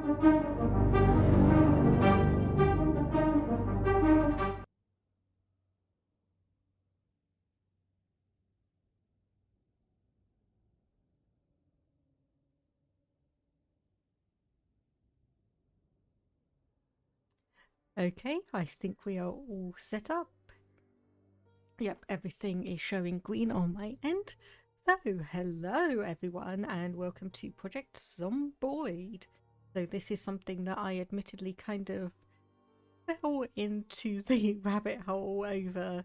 Okay, I think we are all set up. Yep, everything is showing green on my end. So, hello everyone, and welcome to Project Zomboid. So this is something that I admittedly kind of fell into the rabbit hole over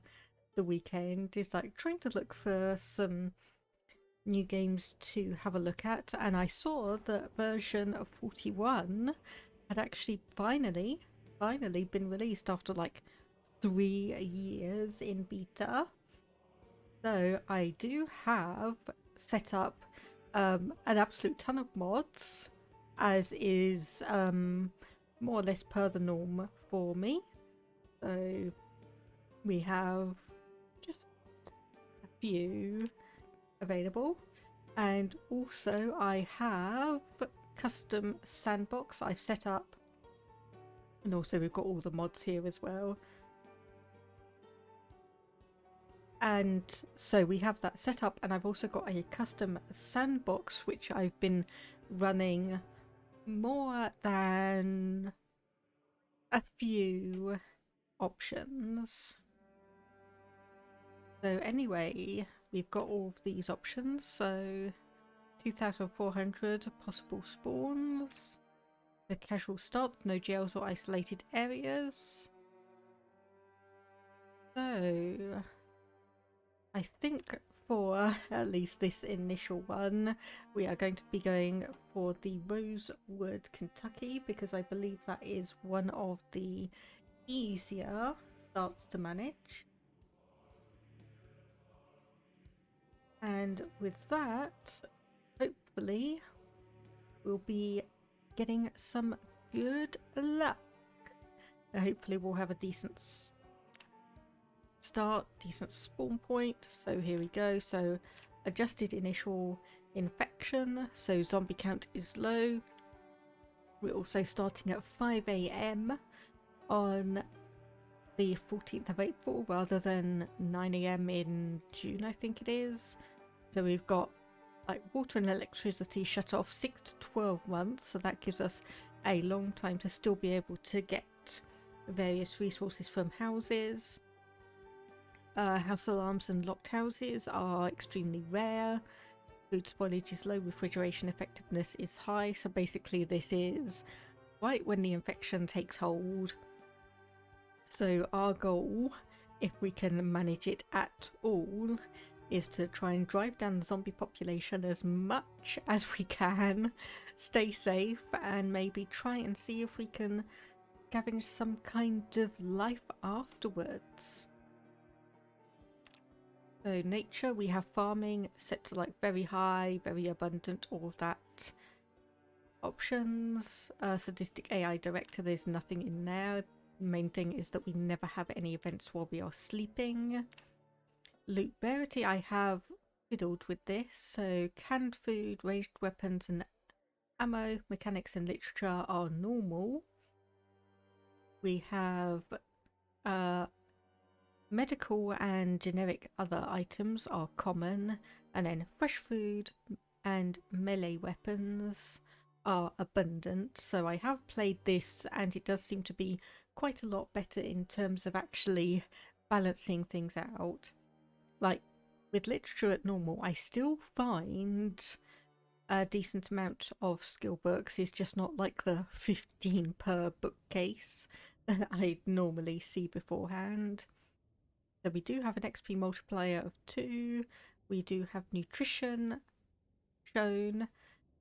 the weekend. Is like trying to look for some new games to have a look at, and I saw that version of 41 had actually finally been released after like 3 years in beta. So I do have set up an absolute ton of mods, as is more or less per the norm for me. So we have just a few available, and also I have custom sandbox I've set up, and also we've got all the mods here as well. And so we have that set up, and I've also got a custom sandbox which I've been running more than a few options. So anyway, we've got all of these options. So 2,400 possible spawns, the casual starts, no jails or isolated areas. So I think for at least this initial one, we are going to be going for the Rosewood, Kentucky, because I believe that is one of the easier starts to manage. And with that, hopefully we'll be getting some good luck. Hopefully we'll have a decent start, decent spawn point. So here we go. So adjusted initial infection, so zombie count is low. We're also starting at 5 AM on the 14th of April rather than 9 AM in June, I think it is. So we've got like water and electricity shut off 6 to 12 months, so that gives us a long time to still be able to get various resources from houses. House alarms and locked houses are extremely rare. Food spoilage is low, refrigeration effectiveness is high. So basically this is right when the infection takes hold. So our goal, if we can manage it at all, is to try and drive down the zombie population as much as we can, stay safe, and maybe try and see if we can scavenge some kind of life afterwards. So nature, we have farming set to like very high, very abundant, all of that. Options, sadistic AI director, there's nothing in there. The main thing is that we never have any events while we are sleeping. Loot rarity, I have fiddled with this. So canned food, ranged weapons and ammo, mechanics and literature are normal. We have medical and generic other items are common, and then fresh food and melee weapons are abundant. So I have played this and it does seem to be quite a lot better in terms of actually balancing things out. Like with literature at normal, I still find a decent amount of skill books, is just not like the 15 per bookcase that I normally see beforehand. So we do have an XP multiplier of 2, we do have nutrition shown,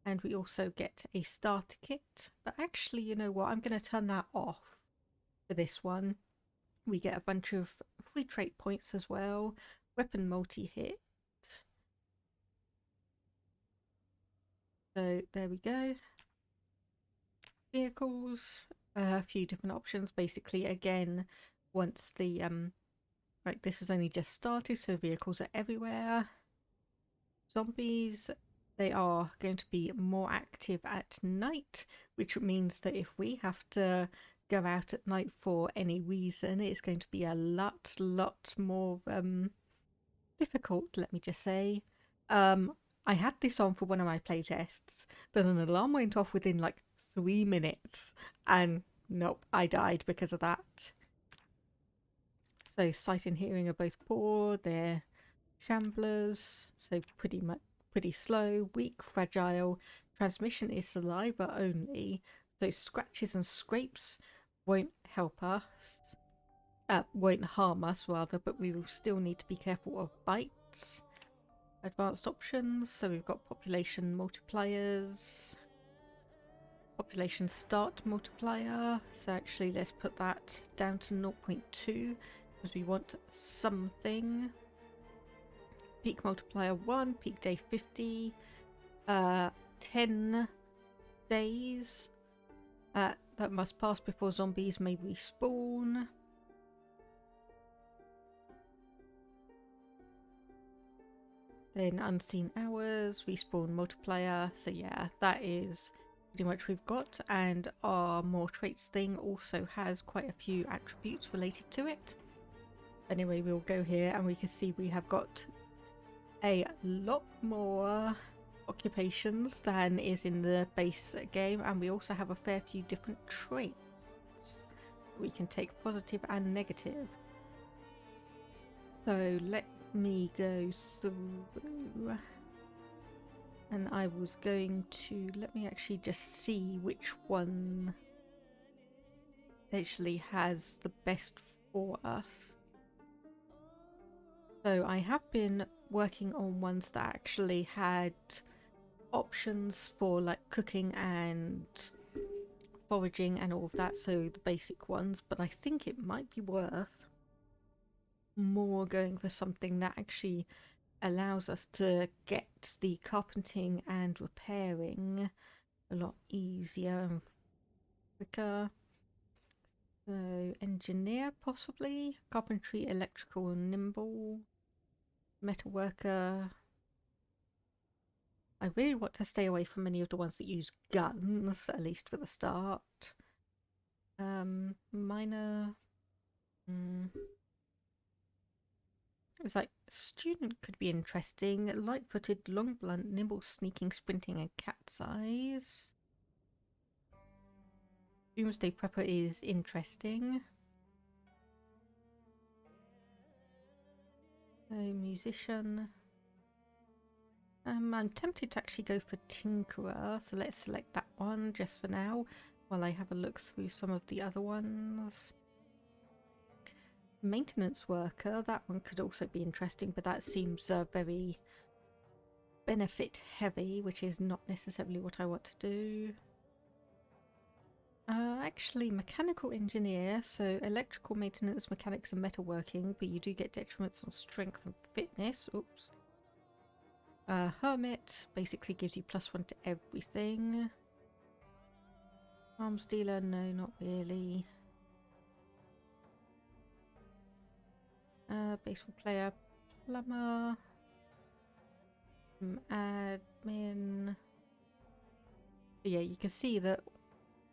and we also get a starter kit. But actually, you know what, I'm going to turn that off for this one. We get a bunch of free trait points as well, weapon multi-hit. So there we go. Vehicles, a few different options. Basically, again, once the right, this has only just started, so vehicles are everywhere. Zombies, they are going to be more active at night, which means that if we have to go out at night for any reason, it's going to be a lot more difficult, let me just say. I had this on for one of my playtests, then an alarm went off within like 3 minutes, and nope, I died because of that. So sight and hearing are both poor, they're shamblers, so pretty slow, weak, fragile. Transmission is saliva only, so scratches and scrapes won't help us, won't harm us rather, but we will still need to be careful of bites. Advanced options, so we've got population multipliers, population start multiplier, so actually let's put that down to 0.2 because we want something. Peak multiplier 1, peak day 50, 10 days that must pass before zombies may respawn. Then unseen hours, respawn multiplier, so yeah, that is pretty much we've got, and our more traits thing also has quite a few attributes related to it. Anyway, we'll go here and we can see we have got a lot more occupations than is in the base game, and we also have a fair few different traits. We can take positive and negative. So let me go through, and I was going to let me actually just see which one actually has the best for us. So I have been working on ones that actually had options for like cooking and foraging and all of that, so the basic ones, but I think it might be worth more going for something that actually allows us to get the carpenting and repairing a lot easier and quicker. So engineer possibly, carpentry, electrical, nimble, metalworker. I really want to stay away from any of the ones that use guns, at least for the start. Miner. It's like student could be interesting. Light-footed, long blunt, nimble, sneaking, sprinting, and cat's eyes. Doomsday prepper is interesting. So musician. I'm tempted to actually go for tinkerer, so let's select that one just for now while I have a look through some of the other ones. Maintenance worker, that one could also be interesting, but that seems very benefit heavy, which is not necessarily what I want to do. Actually, mechanical engineer, so electrical maintenance, mechanics and metalworking, but you do get detriments on strength and fitness. Oops. Hermit basically gives you +1 to everything. Arms dealer, no, not really. Baseball player, plumber, admin. But yeah, you can see that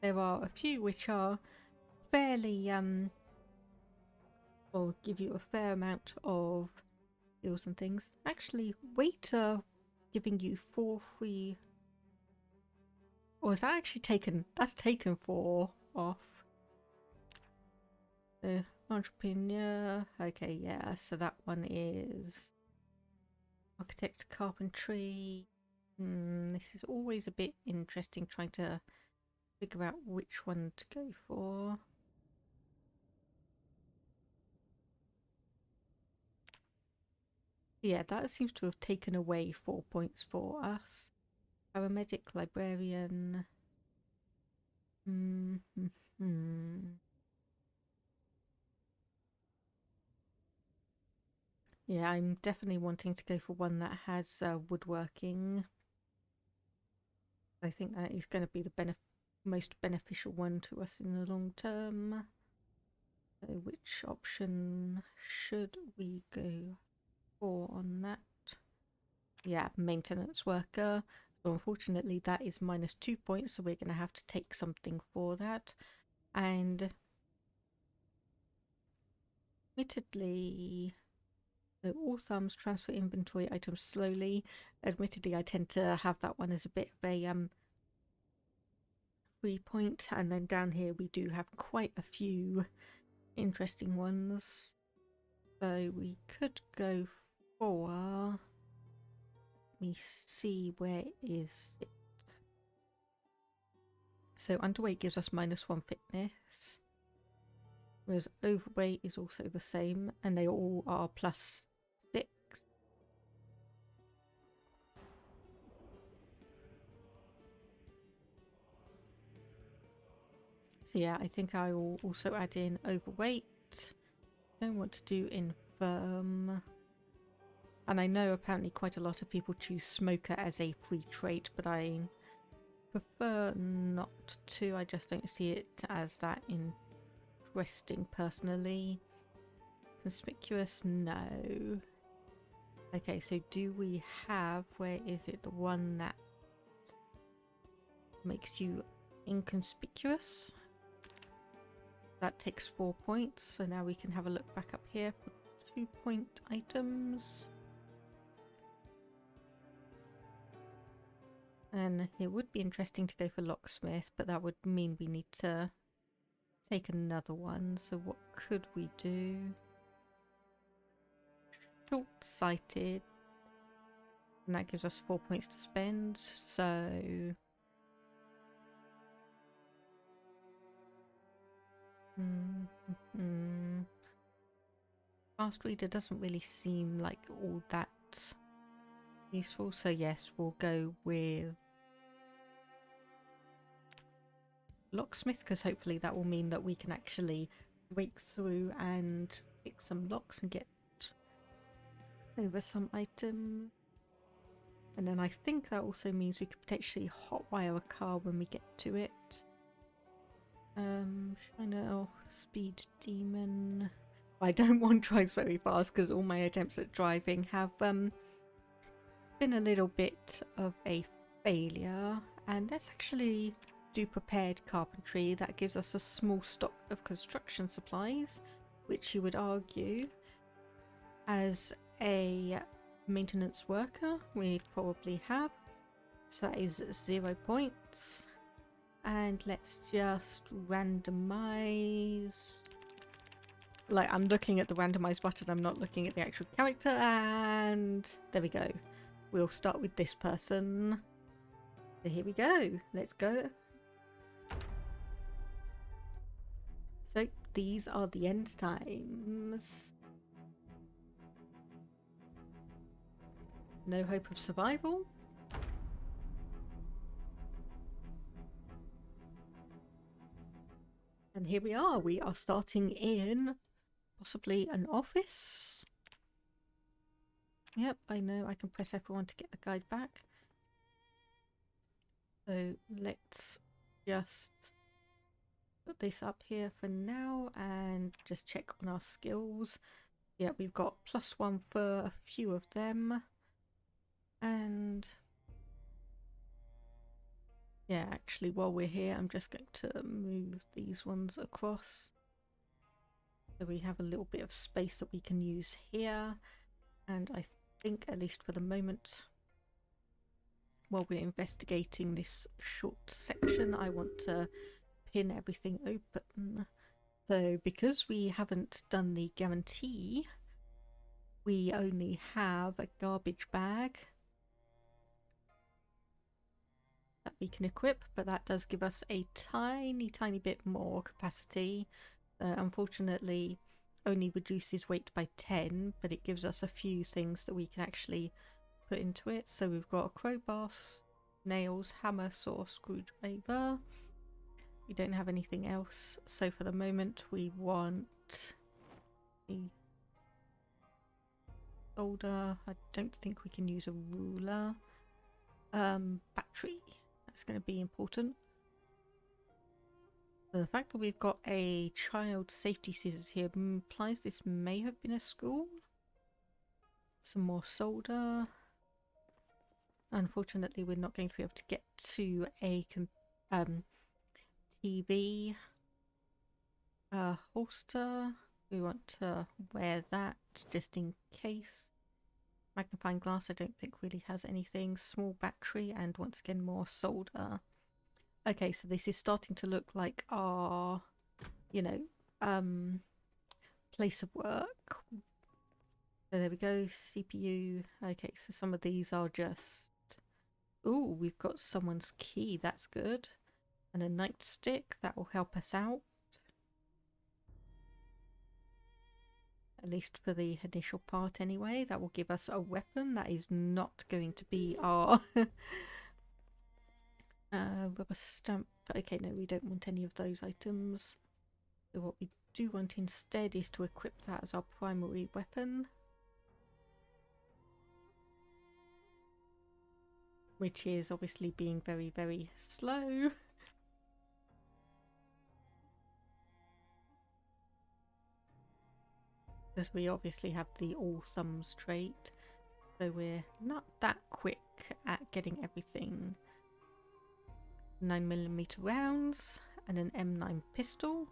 there are a few which are fairly or give you a fair amount of skills and things. Actually, waiter giving you 4 free. Or is that actually taken? That's taken 4 off. The entrepreneur. Okay, yeah. So that one is architect, carpentry. This is always a bit interesting trying to figure out which one to go for. Yeah, that seems to have taken away 4 points for us. Paramedic, librarian. Yeah, I'm definitely wanting to go for one that has woodworking. I think that is going to be the most beneficial one to us in the long term. So which option should we go for on that? yeah, maintenance worker. So unfortunately that is -2 points, so we're going to have to take something for that. And admittedly, so all thumbs transfer inventory items slowly. Admittedly, I tend to have that one as a bit of a 3 point, and then down here we do have quite a few interesting ones. So we could go for, let me see, where is it? So underweight gives us -1 fitness, whereas overweight is also the same, and they all are +6. So yeah, I think I will also add in overweight. Don't want to do infirm. And I know apparently quite a lot of people choose smoker as a free trait, but I prefer not to. I just don't see it as that interesting personally. Conspicuous, no. Okay, so do we have, where is it, the one that makes you inconspicuous? That takes 4 points, so now we can have a look back up here for 2-point items. And it would be interesting to go for locksmith, but that would mean we need to take another one. So what could we do? Short-sighted. And that gives us 4 points to spend, so... Fast reader doesn't really seem like all that useful, so yes, we'll go with locksmith, because hopefully that will mean that we can actually break through and pick some locks and get over some items. And then I think that also means we could potentially hotwire a car when we get to it. Shiner, speed demon. I don't want drives very fast because all my attempts at driving have been a little bit of a failure. And let's actually do prepared carpentry. That gives us a small stock of construction supplies, which you would argue as a maintenance worker we'd probably have. So that is 0 points. And let's just randomize. Like, I'm looking at the randomize button, I'm not looking at the actual character, and there we go. We'll start with this person. So here we go. Let's go. So these are the end times. No hope of survival. And here we are. We are starting in possibly an office. Yep, I know. I can press F1 to get the guide back. So let's just put this up here for now and just check on our skills. Yeah, we've got +1 for a few of them. And yeah, actually, while we're here, I'm just going to move these ones across. So we have a little bit of space that we can use here. And I think, at least for the moment, while we're investigating this short section, I want to pin everything open. So because we haven't done the guarantee, we only have a garbage bag that we can equip, but that does give us a tiny bit more capacity. Unfortunately only reduces weight by 10, but it gives us a few things that we can actually put into it. So we've got a crowbar, nails, hammer, saw, screwdriver. We don't have anything else, so for the moment we want a solder. I don't think we can use a ruler. Battery, that's going to be important. So the fact that we've got a child safety scissors here implies this may have been a school. Some more solder. Unfortunately, we're not going to be able to get to a TV holster. We want to wear that just in case. Magnifying glass I don't think really has anything. Small battery and once again more solder. Okay, so this is starting to look like our, you know, place of work. So there we go, CPU. Okay, so some of these are just... Ooh, we've got someone's key, that's good. And a nightstick, that will help us out. At least for the initial part anyway. That will give us a weapon. That is not going to be our... rubber stamp. Okay, no, we don't want any of those items. So what we do want instead is to equip that as our primary weapon. Which is obviously being very, very slow. Because we obviously have the all sums trait. So we're not that quick at getting everything. 9mm rounds and an M9 pistol.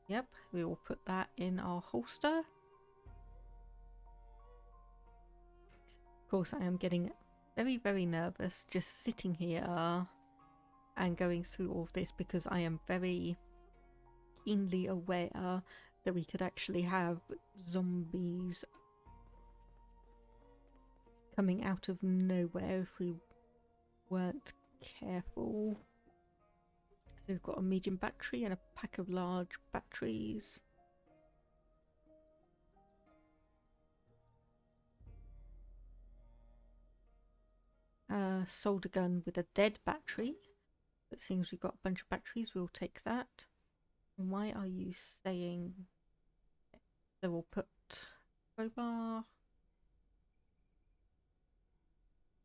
Yep, we will put that in our holster. Of course, I am getting very, very nervous just sitting here and going through all of this because I am very keenly aware that we could actually have zombies coming out of nowhere if we weren't careful. So we've got a medium battery and a pack of large batteries. Solder gun with a dead battery. It seems we've got a bunch of batteries, we'll take that. Why are you saying... So we'll put crowbar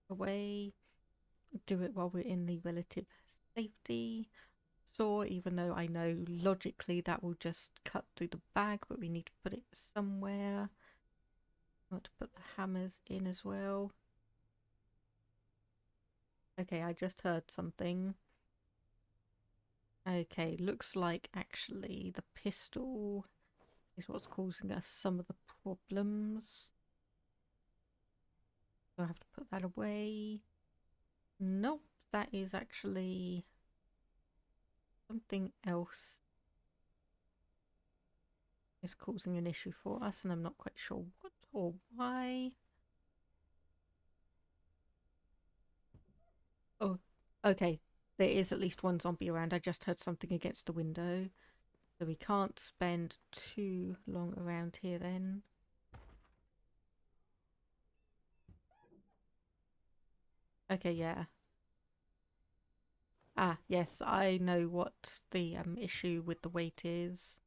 away. Do it while we're in the relative safety. Saw, even though I know logically that will just cut through the bag, but we need to put it somewhere. I want to put the hammers in as well. Okay, I just heard something. Okay, looks like actually the pistol is what's causing us some of the problems. So I have to put that away. Nope, that is actually something else is causing an issue for us, and I'm not quite sure what or why. Oh, okay. There is at least one zombie around. I just heard something against the window. So we can't spend too long around here then. Okay, yeah. Ah, yes, I know what the issue with the weight is.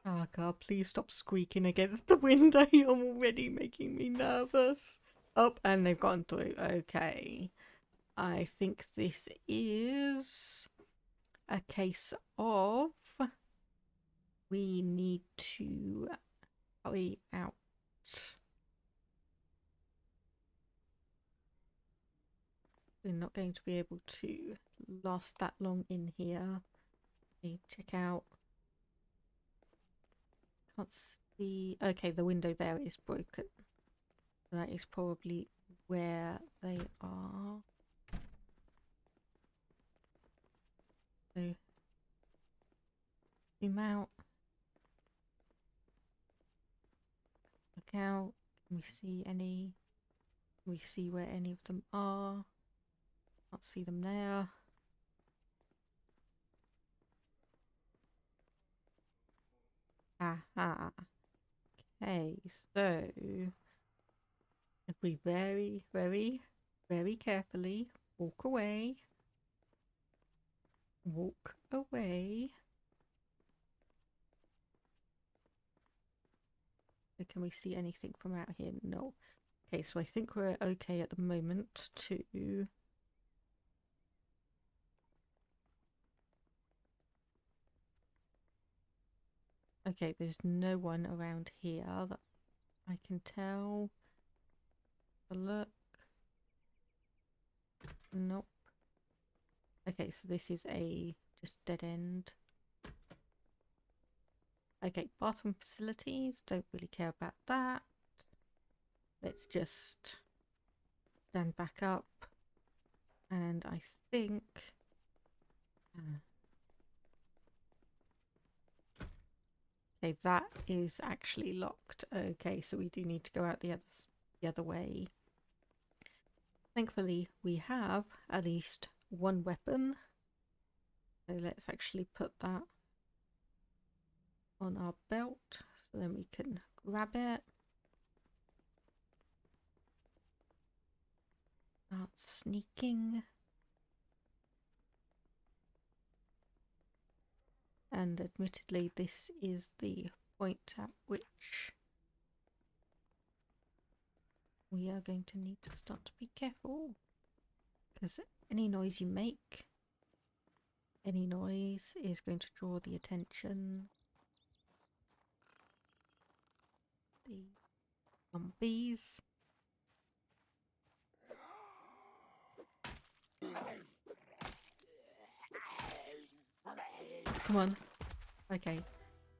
Oh god, please stop squeaking against the window. You're already making me nervous. Oh, and they've gone through. Okay. I think this is a case of we need to hurry out. We're not going to be able to last that long in here. Check out. Can't see. Okay, the window there is broken. That is probably where they are. So, zoom out. Look out. Can we see any? Can we see where any of them are? Can't see them there. Aha. Okay, so if we very, very, very carefully walk away. Walk away. So can we see anything from out here? No. Okay, so I think we're okay at the moment to... Okay, there's no one around here that I can tell. A look. Nope. Okay, so this is a just dead end. Okay, bathroom facilities. Don't really care about that. Let's just stand back up. And I think... okay, that is actually locked. Okay, so we do need to go out the other way. Thankfully, we have at least one weapon. So let's actually put that on our belt so then we can grab it. Start sneaking. And admittedly, this is the point at which we are going to need to start to be careful. Because any noise you make, any noise is going to draw the attention. The zombies. Come on. Okay.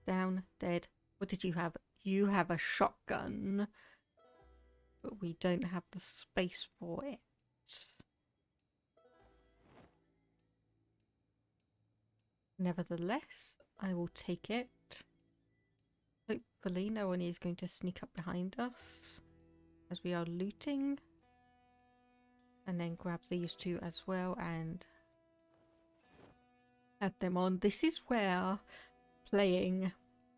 Down, dead. What did you have? You have a shotgun. But we don't have the space for it. Nevertheless, I will take it. Hopefully no one is going to sneak up behind us as we are looting. And then grab these two as well and add them on. This is where playing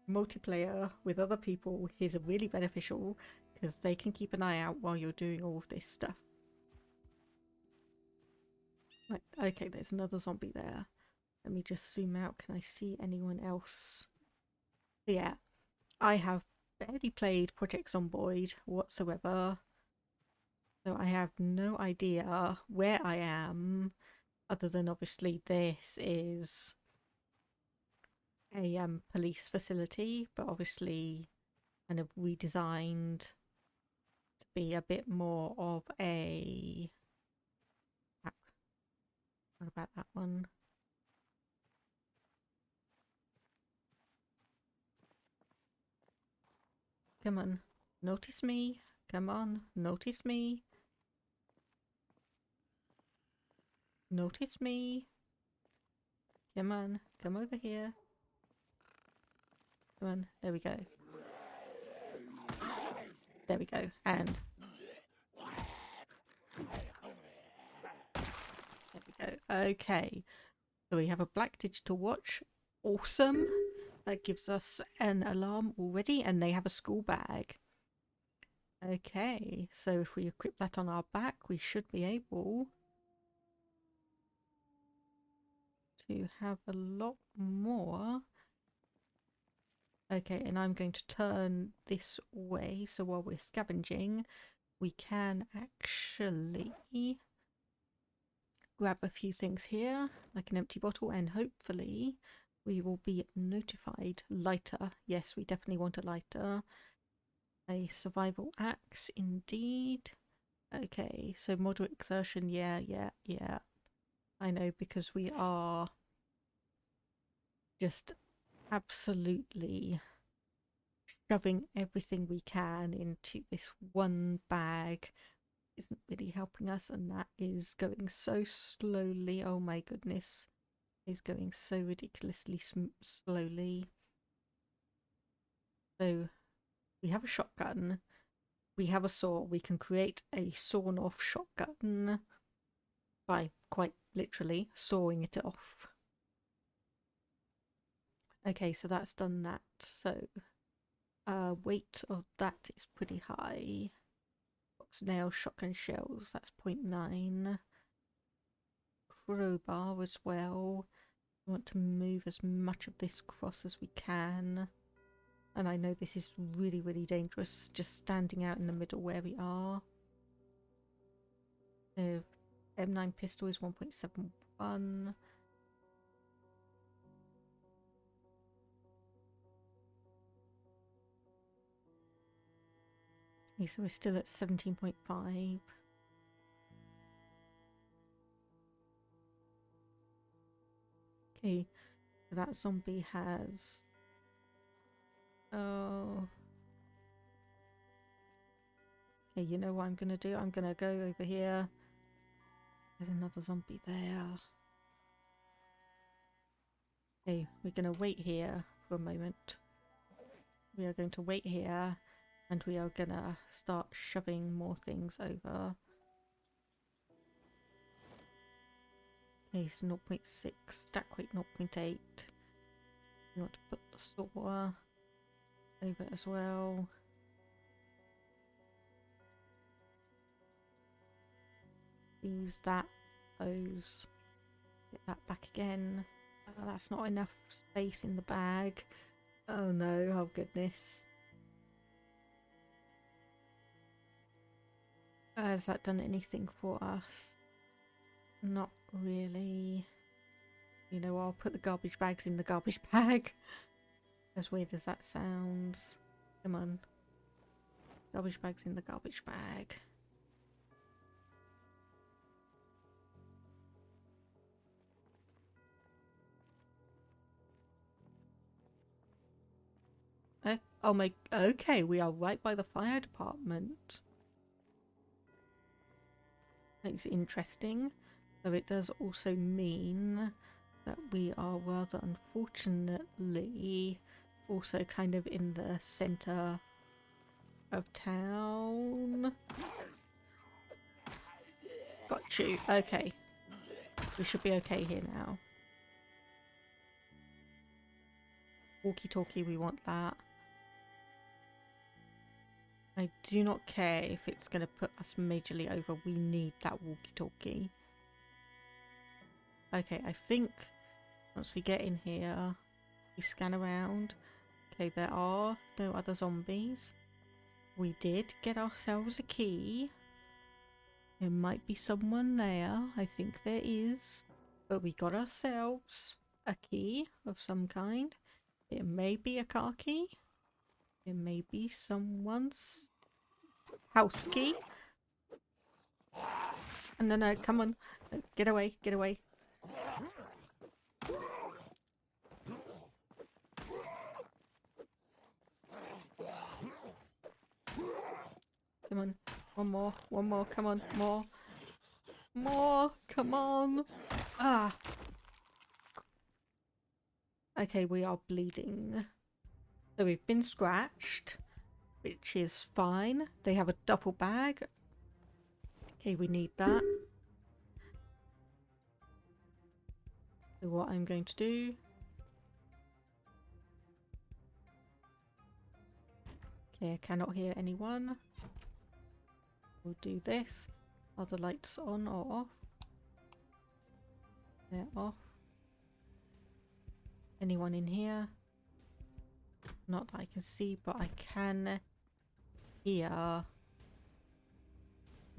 multiplayer with other people is really beneficial because they can keep an eye out while you're doing all of this stuff. Right, okay, there's another zombie there. Let me just zoom out. Can I see anyone else? Yeah, I have barely played Project Zomboid whatsoever. So I have no idea where I am, other than obviously this is a police facility, but obviously kind of redesigned to be a bit more of a... what about that one? Come on, notice me. Come on, notice me. Notice me. Come on, come over here. Come on, there we go. There we go, and... there we go. Okay, so we have a black digital watch. Awesome. That gives us an alarm already, and they have a school bag. Okay, so if we equip that on our back, we should be able to have a lot more. Okay, and I'm going to turn this way, so while we're scavenging, we can actually grab a few things here, like an empty bottle, and hopefully we will be notified. Lighter. Yes, we definitely want a lighter. A survival axe, indeed. Okay, so moderate exertion, yeah. I know, because we are just absolutely shoving everything we can into this one bag. Isn't really helping us, and that is going so slowly. Oh my goodness. It's going so ridiculously slowly. So we have a shotgun. We have a saw. We can create a sawn off shotgun by quite literally sawing it off. Okay, so that's done that. So weight of that is pretty high. Box nails, shotgun shells, that's 0.9. Crowbar as well. We want to move as much of this across as we can. And I know this is really, really dangerous, just standing out in the middle where we are. So M9 pistol is 1.71. Okay, so we're still at 17.5. Okay, so that zombie has... Oh... Okay, you know what I'm gonna do? I'm gonna go over here. There's another zombie there. Okay, we're gonna wait here for a moment. We are going to wait here and we are gonna start shoving more things over. Okay, so 0.6, stack weight 0.8. We want to put the saw over as well. Use that, those. Get that back again. That's not enough space in the bag. Oh no, oh goodness. Has that done anything for us? Not really. You know, I'll put the garbage bags in the garbage bag. As weird as that sounds. Come on. Garbage bags in the garbage bag. Oh my, okay, we are right by the fire department. That's interesting. So it does also mean that we are rather unfortunately also kind of in the centre of town. Got you. Okay. We should be okay here now. Walkie-talkie, we want that. I do not care if it's going to put us majorly over. We need that walkie-talkie. Okay, I think once we get in here, we scan around. Okay, there are no other zombies. We did get ourselves a key. There might be someone there. I think there is. But we got ourselves a key of some kind. It may be a car key. It may be someone's house key. No, no, come on. Get away, get away. Come on. One more, come on, more. More, come on. Ah. Okay, we are bleeding. So we've been scratched, which is fine. They have a duffel bag. Okay, we need that. So what I'm going to do... Okay, I cannot hear anyone. We'll do this. Are the lights on or off? They're off. Anyone in here? Not that I can see, but I can hear...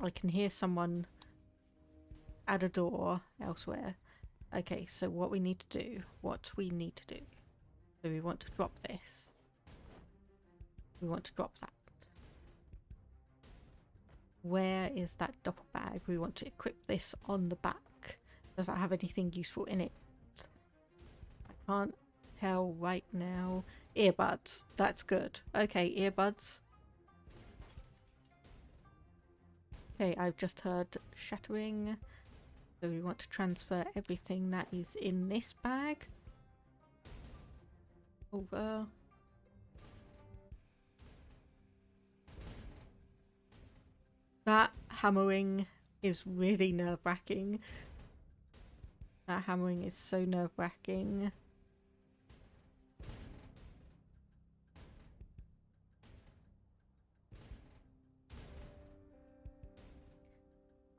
I can hear someone at a door elsewhere. Okay, so what we need to do. So we want to drop this. We want to drop that. Where is that duffel bag? We want to equip this on the back. Does that have anything useful in it? I can't tell right now. Earbuds. That's good. Okay, earbuds. Okay, I've just heard shattering. So we want to transfer everything that is in this bag over. That hammering is really nerve-wracking. That hammering is so nerve-wracking.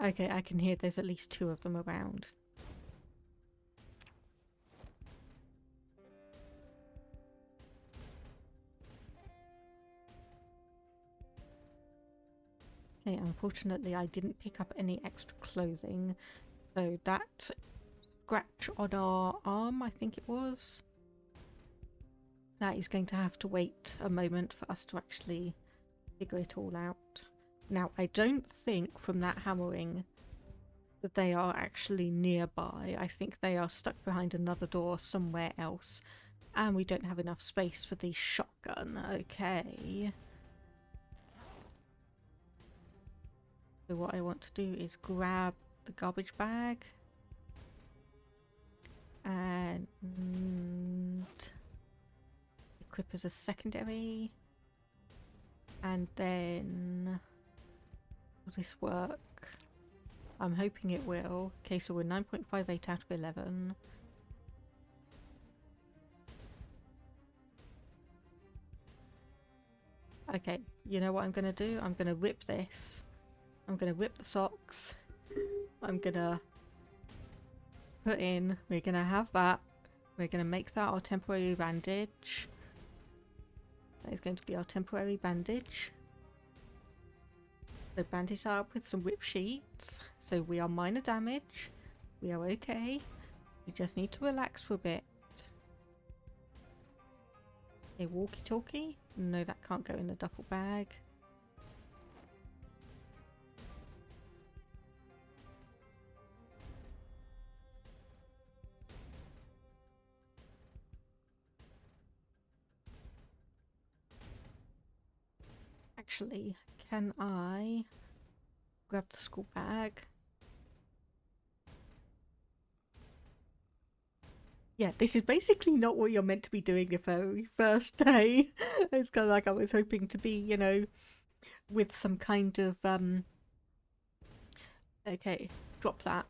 Okay, I can hear there's at least 2 of them around. Okay, unfortunately I didn't pick up any extra clothing, so that scratch on our arm, I think it was, that is going to have to wait a moment for us to actually figure it all out. Now, I don't think from that hammering that they are actually nearby. I think they are stuck behind another door somewhere else. And we don't have enough space for the shotgun. Okay. So what I want to do is grab the garbage bag. And equip as a secondary. And then... will this work? I'm hoping it will. Okay, so we're 9.58 out of 11. Okay, you know what I'm going to do? I'm going to rip this. I'm going to rip the socks. I'm going to put in. We're going to have that. We're going to make that our temporary bandage. That is going to be our temporary bandage. So bandage that up with some whip sheets. So we are minor damage. We are okay. We just need to relax for a bit. A walkie-talkie? No, that can't go in the duffel bag. Actually, can I grab the school bag? Yeah, this is basically not what you're meant to be doing the very first day. It's kind of like I was hoping to be, you know, with some kind of, okay, drop that.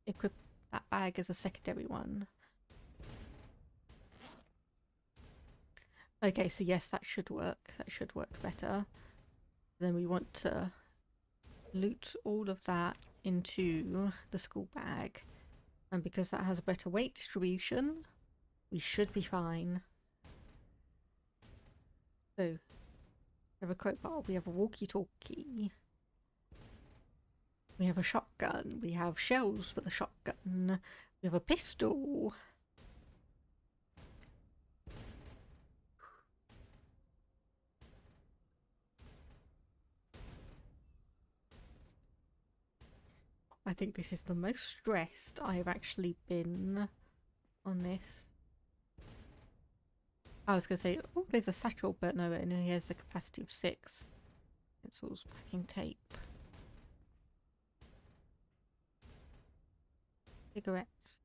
Equip that bag as a secondary one. Okay, so yes, that should work. That should work better. Then we want to loot all of that into the school bag. And because that has a better weight distribution, we should be fine. So, we have a crowbar, we have a walkie-talkie. We have a shotgun, we have shells for the shotgun, we have a pistol. I think this is the most stressed I have actually been on this. I was going to say, oh, there's a satchel, but no, it only has a capacity of 6. Pencils, packing tape. Cigarettes.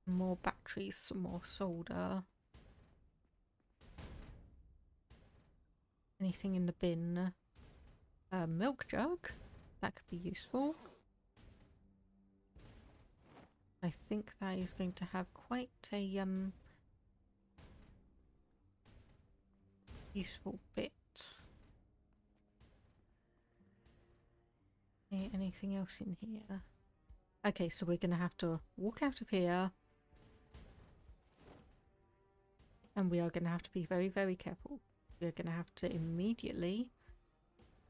More batteries, some more solder. Anything in the bin? A milk jug? That could be useful. I think that is going to have quite a useful bit. Anything else in here? Okay, so we're going to have to walk out of here. And we are going to have to be very, very careful. We're going to have to immediately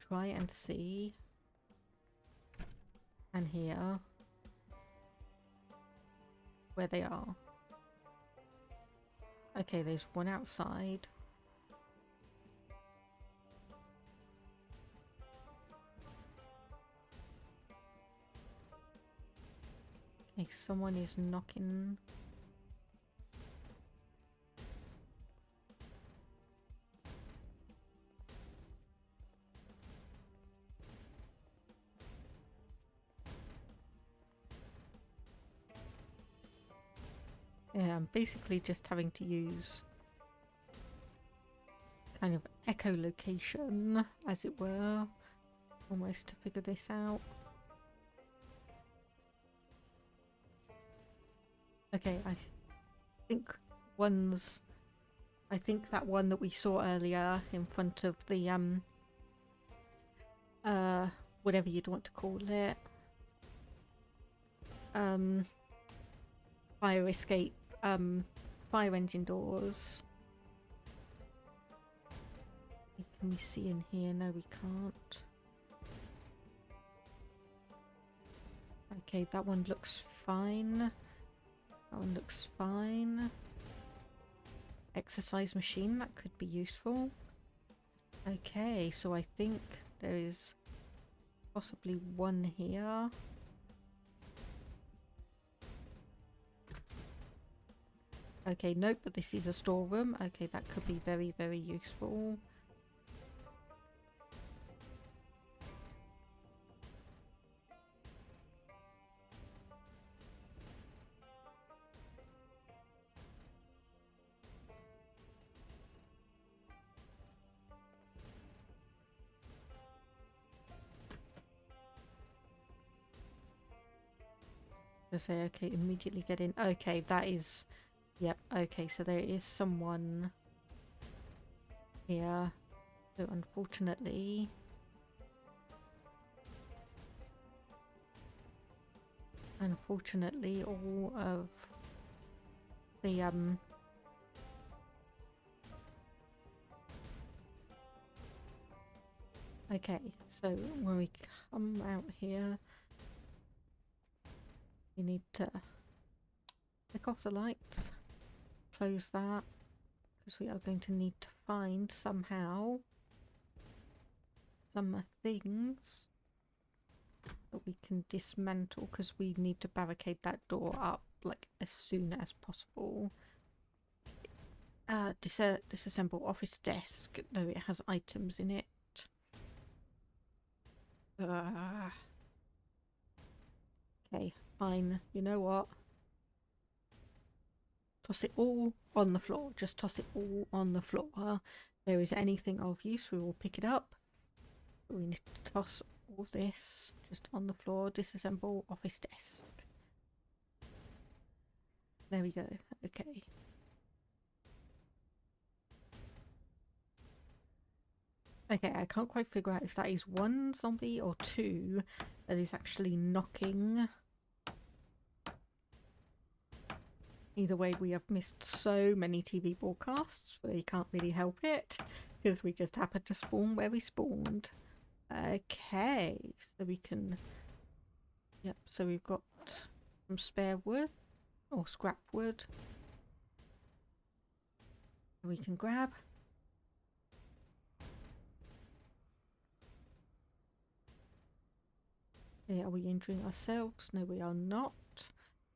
try and see and hear where they are. Okay, there's one outside. Okay, someone is knocking. Yeah, I'm basically just having to use kind of echolocation, as it were, almost to figure this out. Okay, I think one's... I think that one that we saw earlier in front of the, whatever you'd want to call it, fire escape, fire engine doors. Can we see in here? No, we can't. Okay, that one looks fine. That one looks fine. Exercise machine, that could be useful. Okay, so I think there is possibly one here. Okay, nope, but this is a storeroom. Okay, that could be very, very useful. I say, okay, immediately get in. Okay, that is... Yep, okay, so there is someone here. So unfortunately... Unfortunately, all of the, Okay, so when we come out here, we need to pick off the lights, close that, because we are going to need to find somehow some things that we can dismantle, because we need to barricade that door up like as soon as possible. Disassemble office desk. No, it has items in it. Okay, fine. You know what? Toss it all on the floor. Just toss it all on the floor. If there is anything of use, we will pick it up. We need to toss all this just on the floor. Disassemble office desk. There we go. Okay. Okay, I can't quite figure out if that is one zombie or two that is actually knocking. Either way, we have missed so many TV broadcasts, we can't really help it, because we just happened to spawn where we spawned. Okay, so we can... Yep, so we've got some spare wood, or scrap wood. We can grab. Okay, are we injuring ourselves? No, we are not.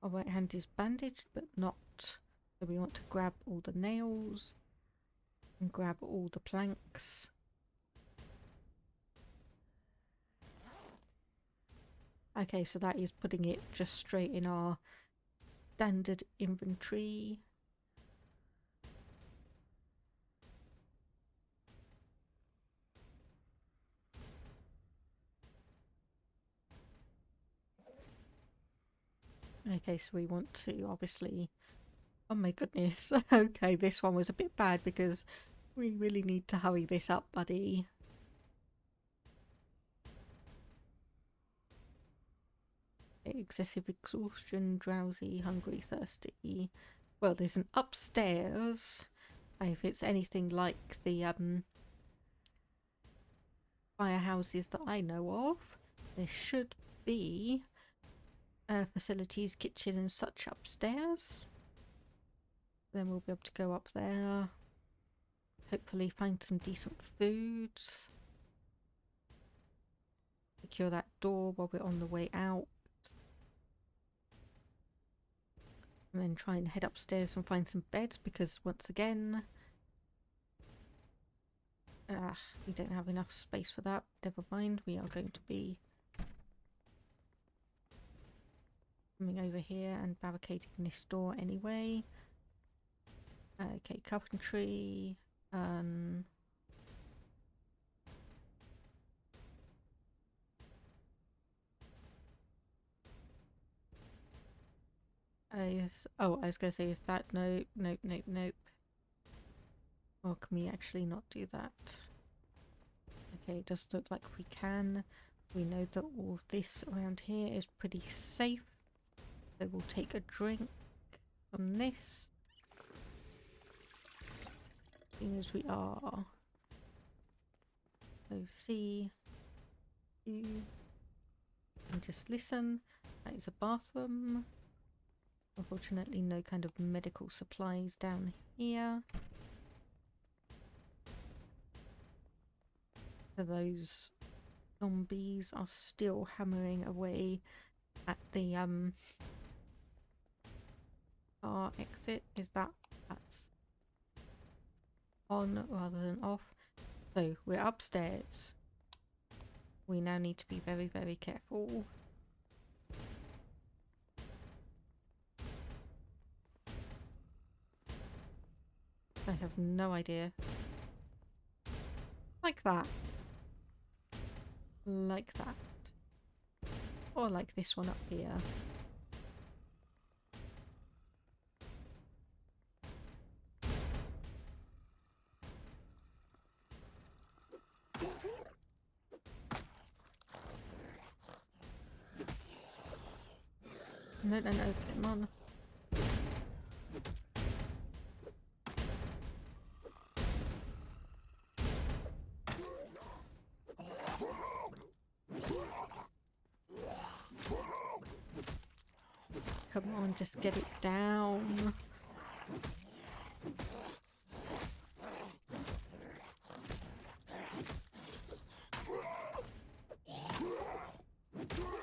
Our right hand is bandaged, but not. So we want to grab all the nails and grab all the planks. Okay, so that is putting it just straight in our standard inventory. Okay, so we want to obviously... Oh my goodness. Okay, this one was a bit bad because we really need to hurry this up, buddy. Excessive exhaustion, drowsy, hungry, thirsty. Well, there's an upstairs. If it's anything like the firehouses that I know of, there should be facilities, kitchen and such upstairs. Then we'll be able to go up there. Hopefully find some decent foods. Secure that door while we're on the way out. And then try and head upstairs and find some beds, because once again... we don't have enough space for that. Never mind, we are going to be coming over here and barricading this door anyway. Okay, carpentry. Yes. Oh, I was going to say, is that... Nope, nope, nope, nope. Or can we actually not do that? Okay, it does look like we can. We know that all this around here is pretty safe. So we'll take a drink on this. Seeing as we are. So C, U, and just listen. That is a bathroom. Unfortunately, no kind of medical supplies down here. So those zombies are still hammering away at the car exit. That's on rather than off. So we're upstairs. We now need to be very, very careful. I have no idea. Like that. Like that. Or like this one up here. No, come on. Come on, just get it down.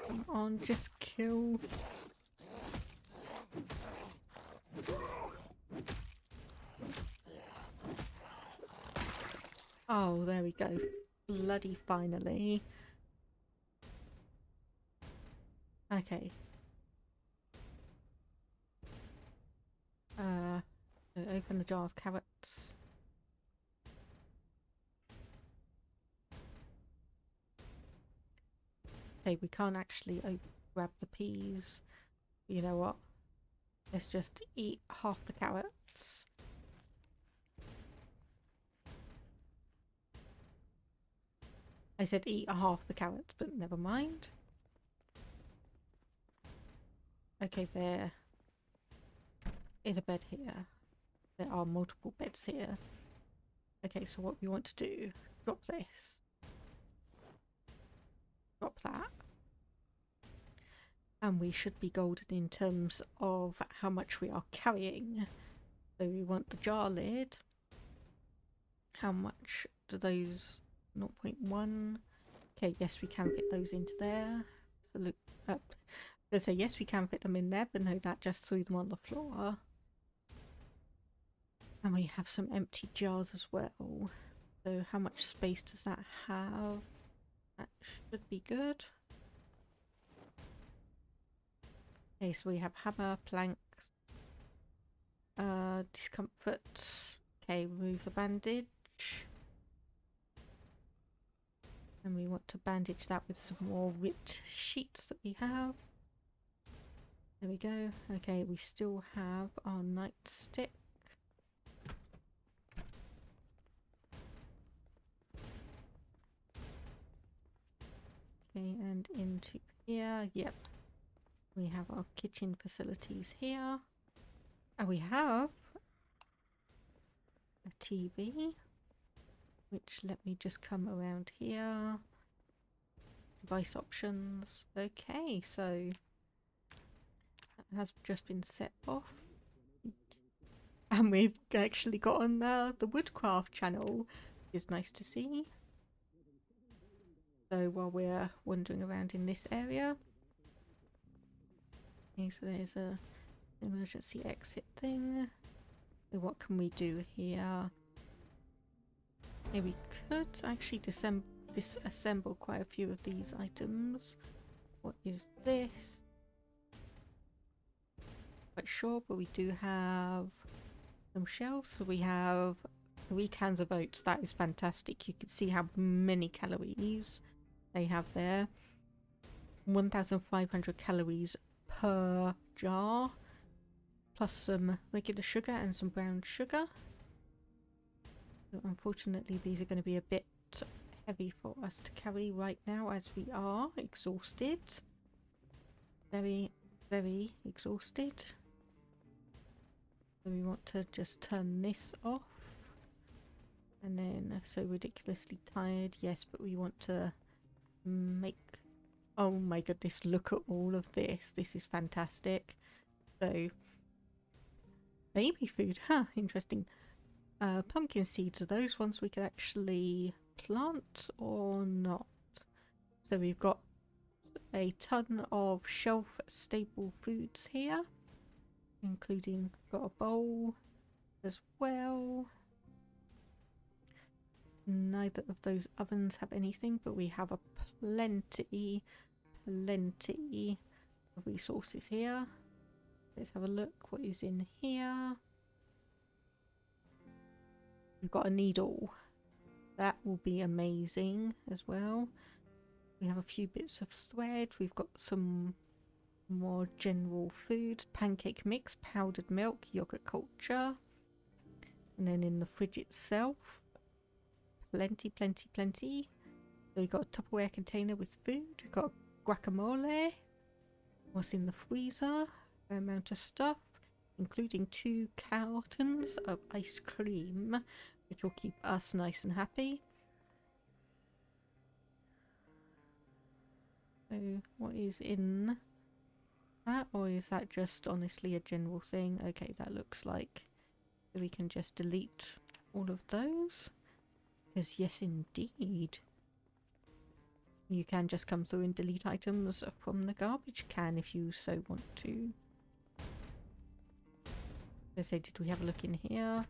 Come on, just kill. Oh, there we go. Bloody finally. Okay. Open the jar of carrots. Okay, we can't actually grab the peas. You know what? Let's just eat half the carrots. I said eat half the carrots, but never mind. Okay, there is a bed here. There are multiple beds here. Okay, so what we want to do, drop this. Drop that. And we should be golden in terms of how much we are carrying. So we want the jar lid. How much do those 0.1? Okay, yes, we can fit those into there. So look up. Let's say yes, we can fit them in there, but no, that just threw them on the floor. And we have some empty jars as well. So how much space does that have? That should be good. Okay, so we have hammer, planks, discomfort. Okay, remove the bandage. And we want to bandage that with some more ripped sheets that we have. There we go. Okay, we still have our nightstick. Okay, and into here. Yep. We have our kitchen facilities here. And we have a TV, which let me just come around here. Device options. Okay, so that has just been set off. And we've actually got on the Woodcraft channel. It's nice to see. So while we're wandering around in this area. Okay, so there's a emergency exit thing. So what can we do here? Yeah, we could actually disassemble quite a few of these items. What is this? Quite sure, but we do have some shelves. So we have 3 cans of oats. That is fantastic. You can see how many calories they have there. 1,500 calories per jar, plus some regular sugar and some brown sugar. So unfortunately these are going to be a bit heavy for us to carry right now, as we are exhausted. Very, very exhausted. So we want to just turn this off. And then, so ridiculously tired, yes, but we want to make... Oh my goodness, look at all of this. This is fantastic. So, baby food, huh, interesting. Pumpkin seeds are those ones we could actually plant or not? So we've got a ton of shelf stable foods here, including got a bowl as well. Neither of those ovens have anything, but we have a plenty of resources here. Let's have a look what is in here. We've got a needle. That will be amazing as well. We have a few bits of thread. We've got some more general food. Pancake mix, powdered milk, yogurt culture. And then in the fridge itself, plenty. So we've got a Tupperware container with food. We've got guacamole. What's in the freezer? A fair amount of stuff, including 2 cartons of ice cream, which will keep us nice and happy. So what is in that, or is that just honestly a general thing? Okay, that looks like we can just delete all of those, because yes indeed, you can just come through and delete items from the garbage can if you so want to. I say, did we have a look in here?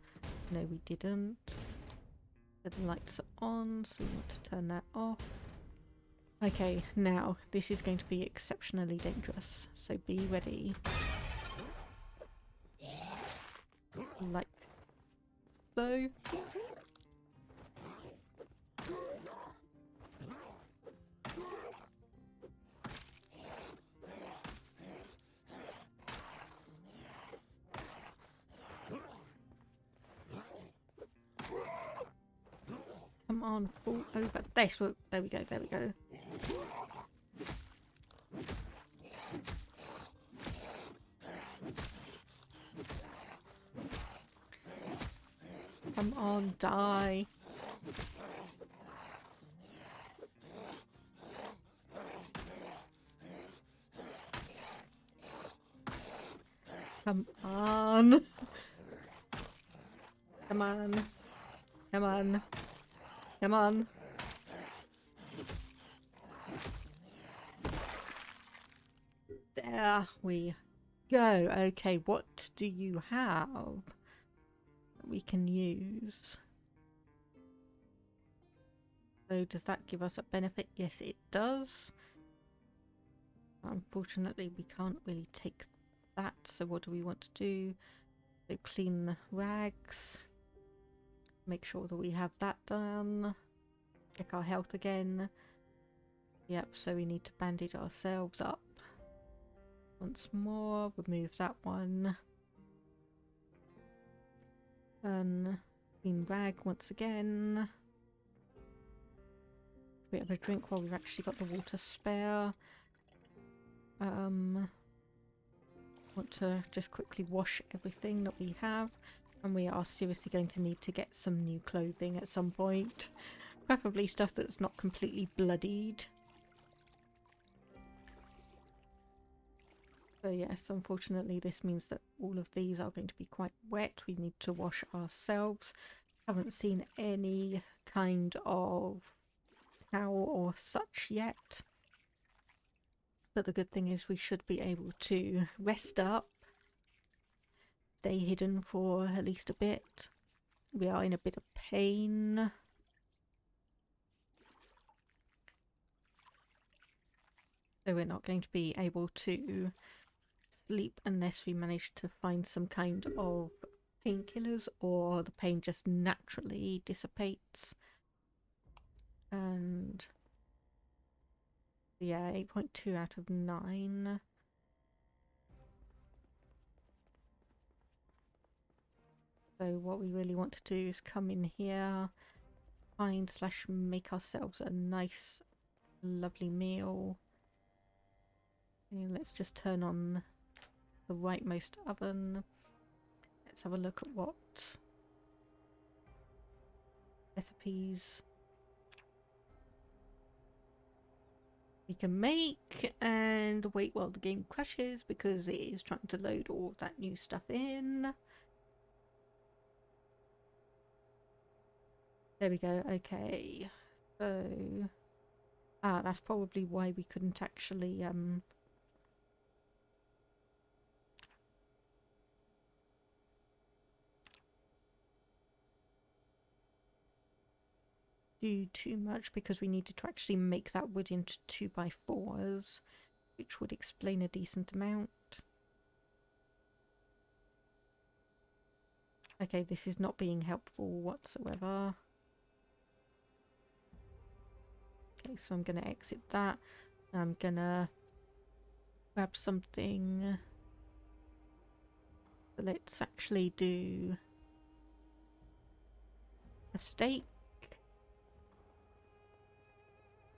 No, we didn't. The lights are on, so we want to turn that off. Okay, now this is going to be exceptionally dangerous, so be ready. Like so. Come on, fall over. There we go, there we go. Come on, die. Come on. Come on. Come on. Come on. There we go. Okay, what do you have that we can use? So does that give us a benefit? Yes, it does. Unfortunately, we can't really take that. So what do we want to do? So clean the rags. Make sure that we have that done. Check our health again. Yep, so we need to bandage ourselves up once more. Remove that one. And clean rag once again. Bit of a drink while we've actually got the water spare. Want to just quickly wash everything that we have. And we are seriously going to need to get some new clothing at some point. Preferably stuff that's not completely bloodied. So yes, unfortunately this means that all of these are going to be quite wet. We need to wash ourselves. Haven't seen any kind of towel or such yet. But the good thing is we should be able to rest up. Stay hidden for at least a bit. We are in a bit of pain. So we're not going to be able to sleep unless we manage to find some kind of painkillers, or the pain just naturally dissipates. And yeah, 8.2 out of 9. So what we really want to do is come in here, find / make ourselves a nice lovely meal. And let's just turn on the rightmost oven. Let's have a look at what recipes we can make, and wait while the game crashes because it is trying to load all that new stuff in. There we go. Okay, So, that's probably why we couldn't actually, do too much, because we needed to actually make that wood into 2x4s, which would explain a decent amount. Okay, this is not being helpful whatsoever. Okay, so I'm going to exit that. I'm going to grab something. Let's actually do a steak.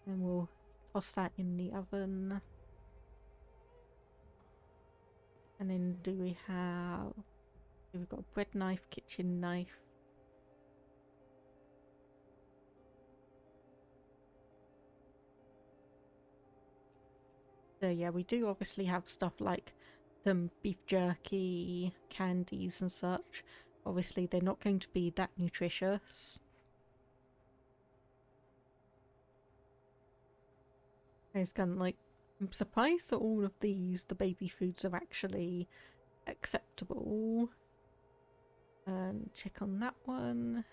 And we'll toss that in the oven. And then do we have... We've got a bread knife, kitchen knife. So yeah, we do obviously have stuff like some beef jerky, candies and such. Obviously they're not going to be that nutritious. It's kind of like, I'm surprised that all of these, the baby foods, are actually acceptable. And check on that one.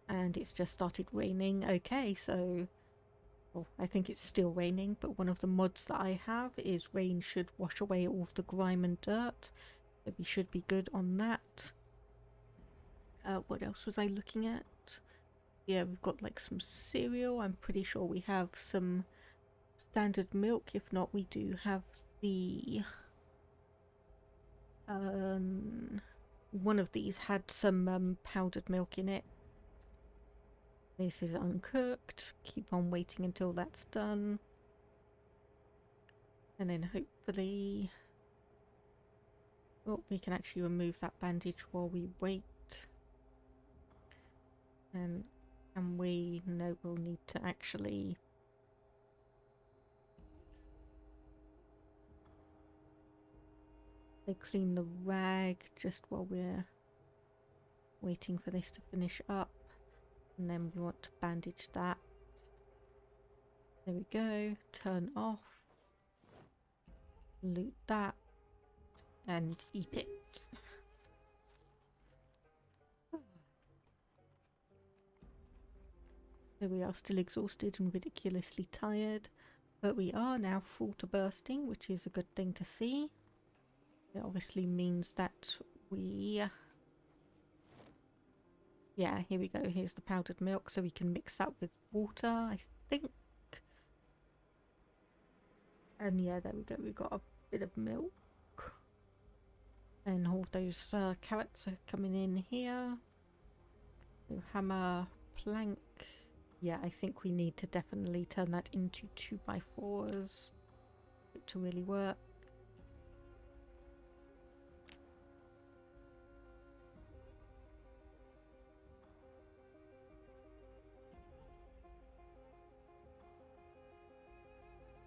And it's just started raining. Okay, so... Well, I think it's still raining, but one of the mods that I have is rain should wash away all of the grime and dirt. So we should be good on that. What else was I looking at? Yeah, we've got like some cereal. I'm pretty sure we have some standard milk. If not, we do have the... one of these had some powdered milk in it. This is uncooked. Keep on waiting until that's done. And then hopefully... Oh, we can actually remove that bandage while we wait. And we know we'll need to actually... clean the rag just while we're waiting for this to finish up. And then we want to bandage that. There we go. Turn off. Loot that. And eat it. So we are still exhausted and ridiculously tired. But we are now full to bursting, which is a good thing to see. It obviously means that we... Yeah, here we go. Here's the powdered milk, so we can mix that with water, I think. And yeah, there we go. We've got a bit of milk. And all those carrots are coming in here. So hammer, plank. Yeah, I think we need to definitely turn that into 2x4s for it to really work.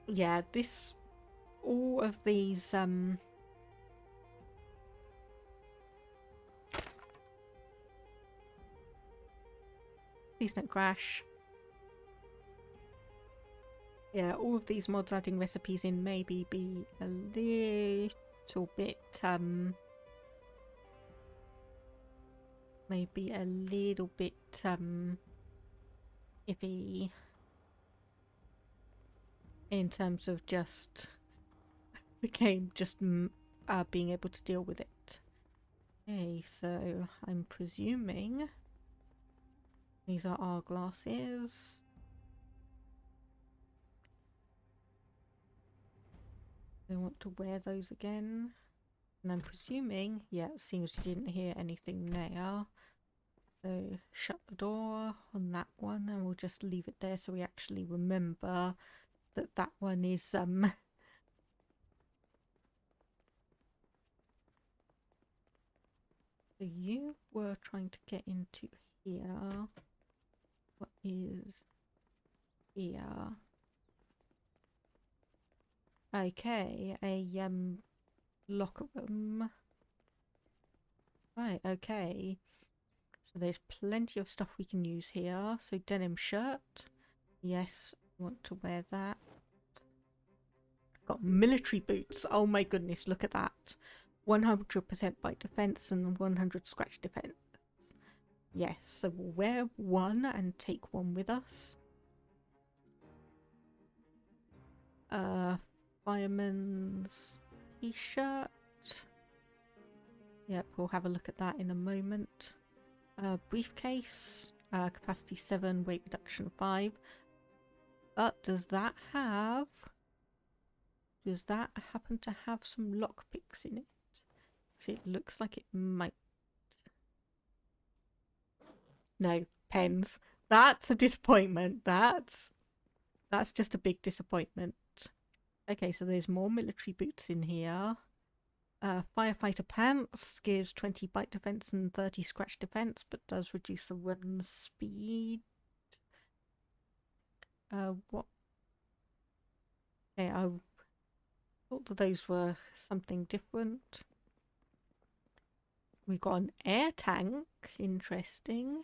Yeah, all of these, please don't crash. Yeah, all of these mods adding recipes in maybe be a little bit, iffy in terms of just the game just being able to deal with it. Okay, so I'm presuming these are our glasses. I want to wear those again. And I'm presuming, yeah, seeing as you didn't hear anything there. So shut the door on that one and we'll just leave it there so we actually remember that that one is So you were trying to get into here. What is here? Okay, a locker room. Right, okay. So there's plenty of stuff we can use here. So denim shirt. Yes, we want to wear that. Got military boots. Oh my goodness, look at that. 100% bite defense and 100 scratch defense. Yes, so we'll wear one and take one with us. Fireman's t-shirt. Yep, we'll have a look at that in a moment. Briefcase. Capacity 7, weight reduction 5. But does that happen to have some lockpicks in it? So it looks like it might. No, pens. That's a disappointment. That's just a big disappointment. Okay, so there's more military boots in here. Firefighter pants gives 20 bite defense and 30 scratch defense, but does reduce the run speed. What? Okay, I thought that those were something different. We've got an air tank. Interesting.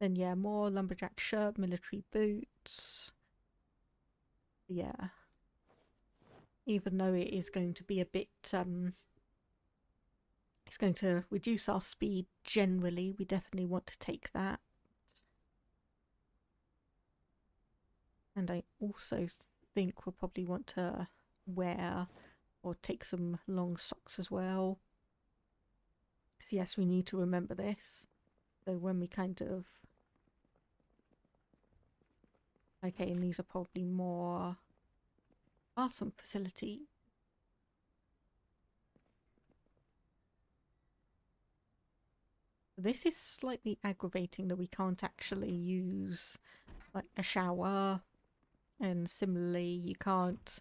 Then yeah, more lumberjack shirt, military boots. Yeah. Even though it is going to be a bit, it's going to reduce our speed generally, we definitely want to take that. And I also think we'll probably want to wear or take some long socks as well. So yes, we need to remember this. So when we kind of... Okay, and these are probably more awesome facility. This is slightly aggravating that we can't actually use like a shower, and similarly you can't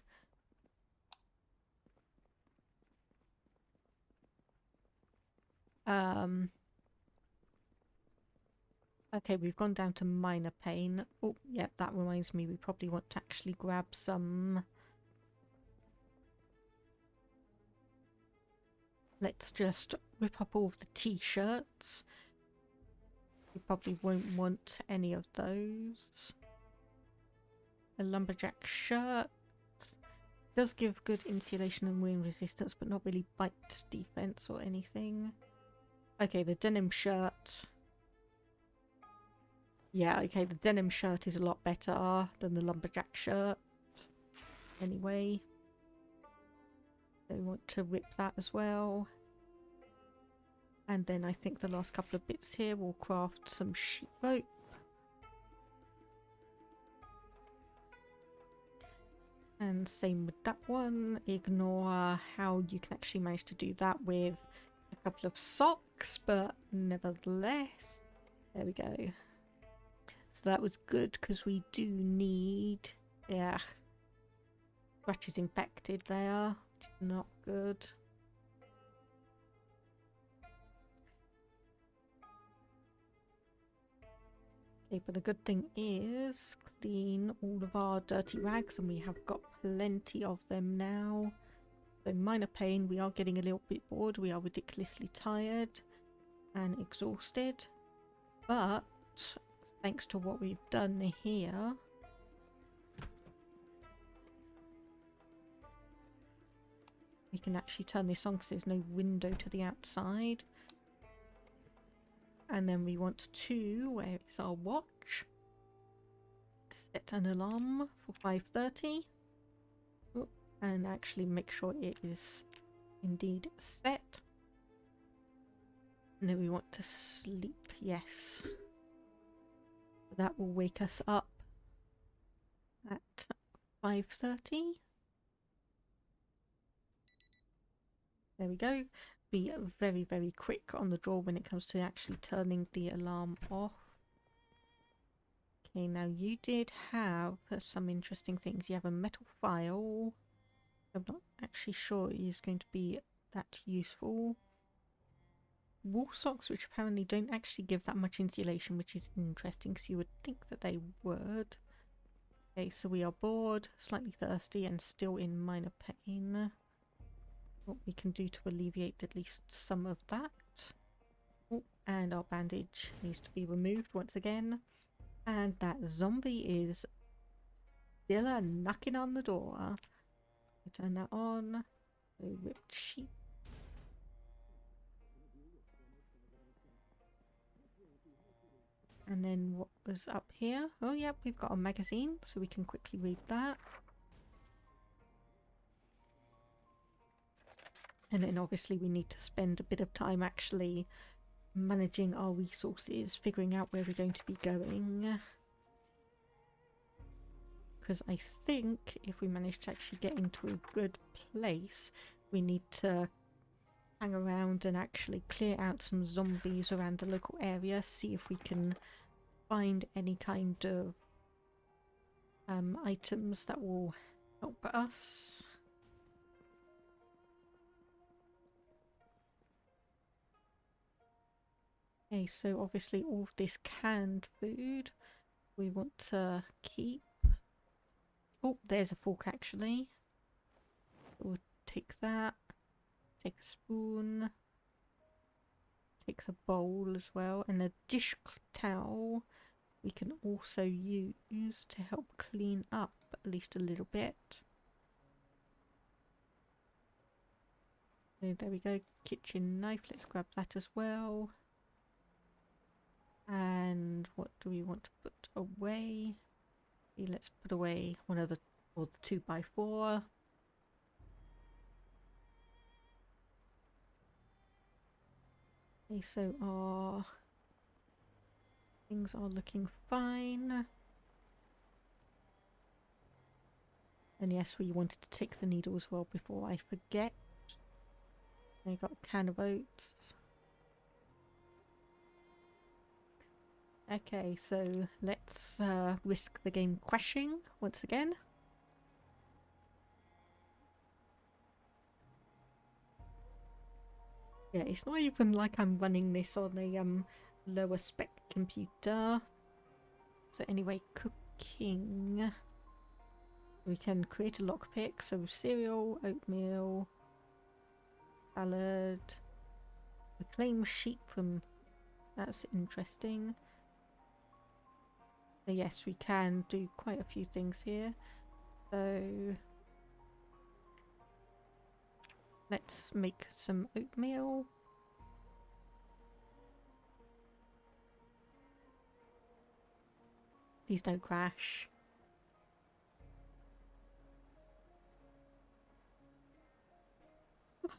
okay, we've gone down to minor pain. Oh, yeah, that reminds me, we probably want to actually grab some... Let's just rip up all of the t-shirts. We probably won't want any of those. A lumberjack shirt. Does give good insulation and wound resistance, but not really bite defense or anything. Okay, the denim shirt. Yeah, okay, the denim shirt is a lot better than the lumberjack shirt. Anyway. So we want to rip that as well. And then I think the last couple of bits here, we'll craft some sheet rope. And same with that one. Ignore how you can actually manage to do that with a couple of socks, but nevertheless. There we go. So that was good because we do need... Yeah. Scratch is infected there. Not good. Okay, but the good thing is clean all of our dirty rags, and we have got plenty of them now. So minor pain, we are getting a little bit bored, we are ridiculously tired and exhausted, but thanks to what we've done here, we can actually turn this on because there's no window to the outside. And then we want to, where is our watch? Set an alarm for 5:30. Oh, and actually make sure it is indeed set. And then we want to sleep, yes. That will wake us up at 5:30. There we go. Be very, very quick on the draw when it comes to actually turning the alarm off. Okay, now you did have some interesting things. You have a metal file. I'm not actually sure it is going to be that useful. Wool socks, which apparently don't actually give that much insulation, which is interesting because you would think that they would. Okay, so we are bored, slightly thirsty, and still in minor pain. What we can do to alleviate at least some of that. Oh, and our bandage needs to be removed once again. And that zombie is still knocking on the door. Turn that on. So ripped sheet. And then what was up here? Oh, yep, we've got a magazine, so we can quickly read that. And then obviously we need to spend a bit of time actually managing our resources, figuring out where we're going to be going. Because I think if we manage to actually get into a good place, we need to hang around and actually clear out some zombies around the local area, see if we can find any kind of items that will help us. Okay, so obviously all of this canned food we want to keep. Oh, there's a fork actually. We'll take that. Take a spoon. Take the bowl as well. And a dish towel we can also use to help clean up at least a little bit. So there we go. Kitchen knife. Let's grab that as well. And what do we want to put away? Let's put away one of the 2x4. Okay, so our things are looking fine. And yes, we wanted to take the needle as well before I forget. I got a can of oats. Okay, so let's risk the game crashing once again. Yeah, it's not even like I'm running this on a lower spec computer. So anyway, cooking. We can create a lockpick, so cereal, oatmeal, salad, reclaim sheep from... That's interesting. So yes, we can do quite a few things here. So let's make some oatmeal. Please don't crash.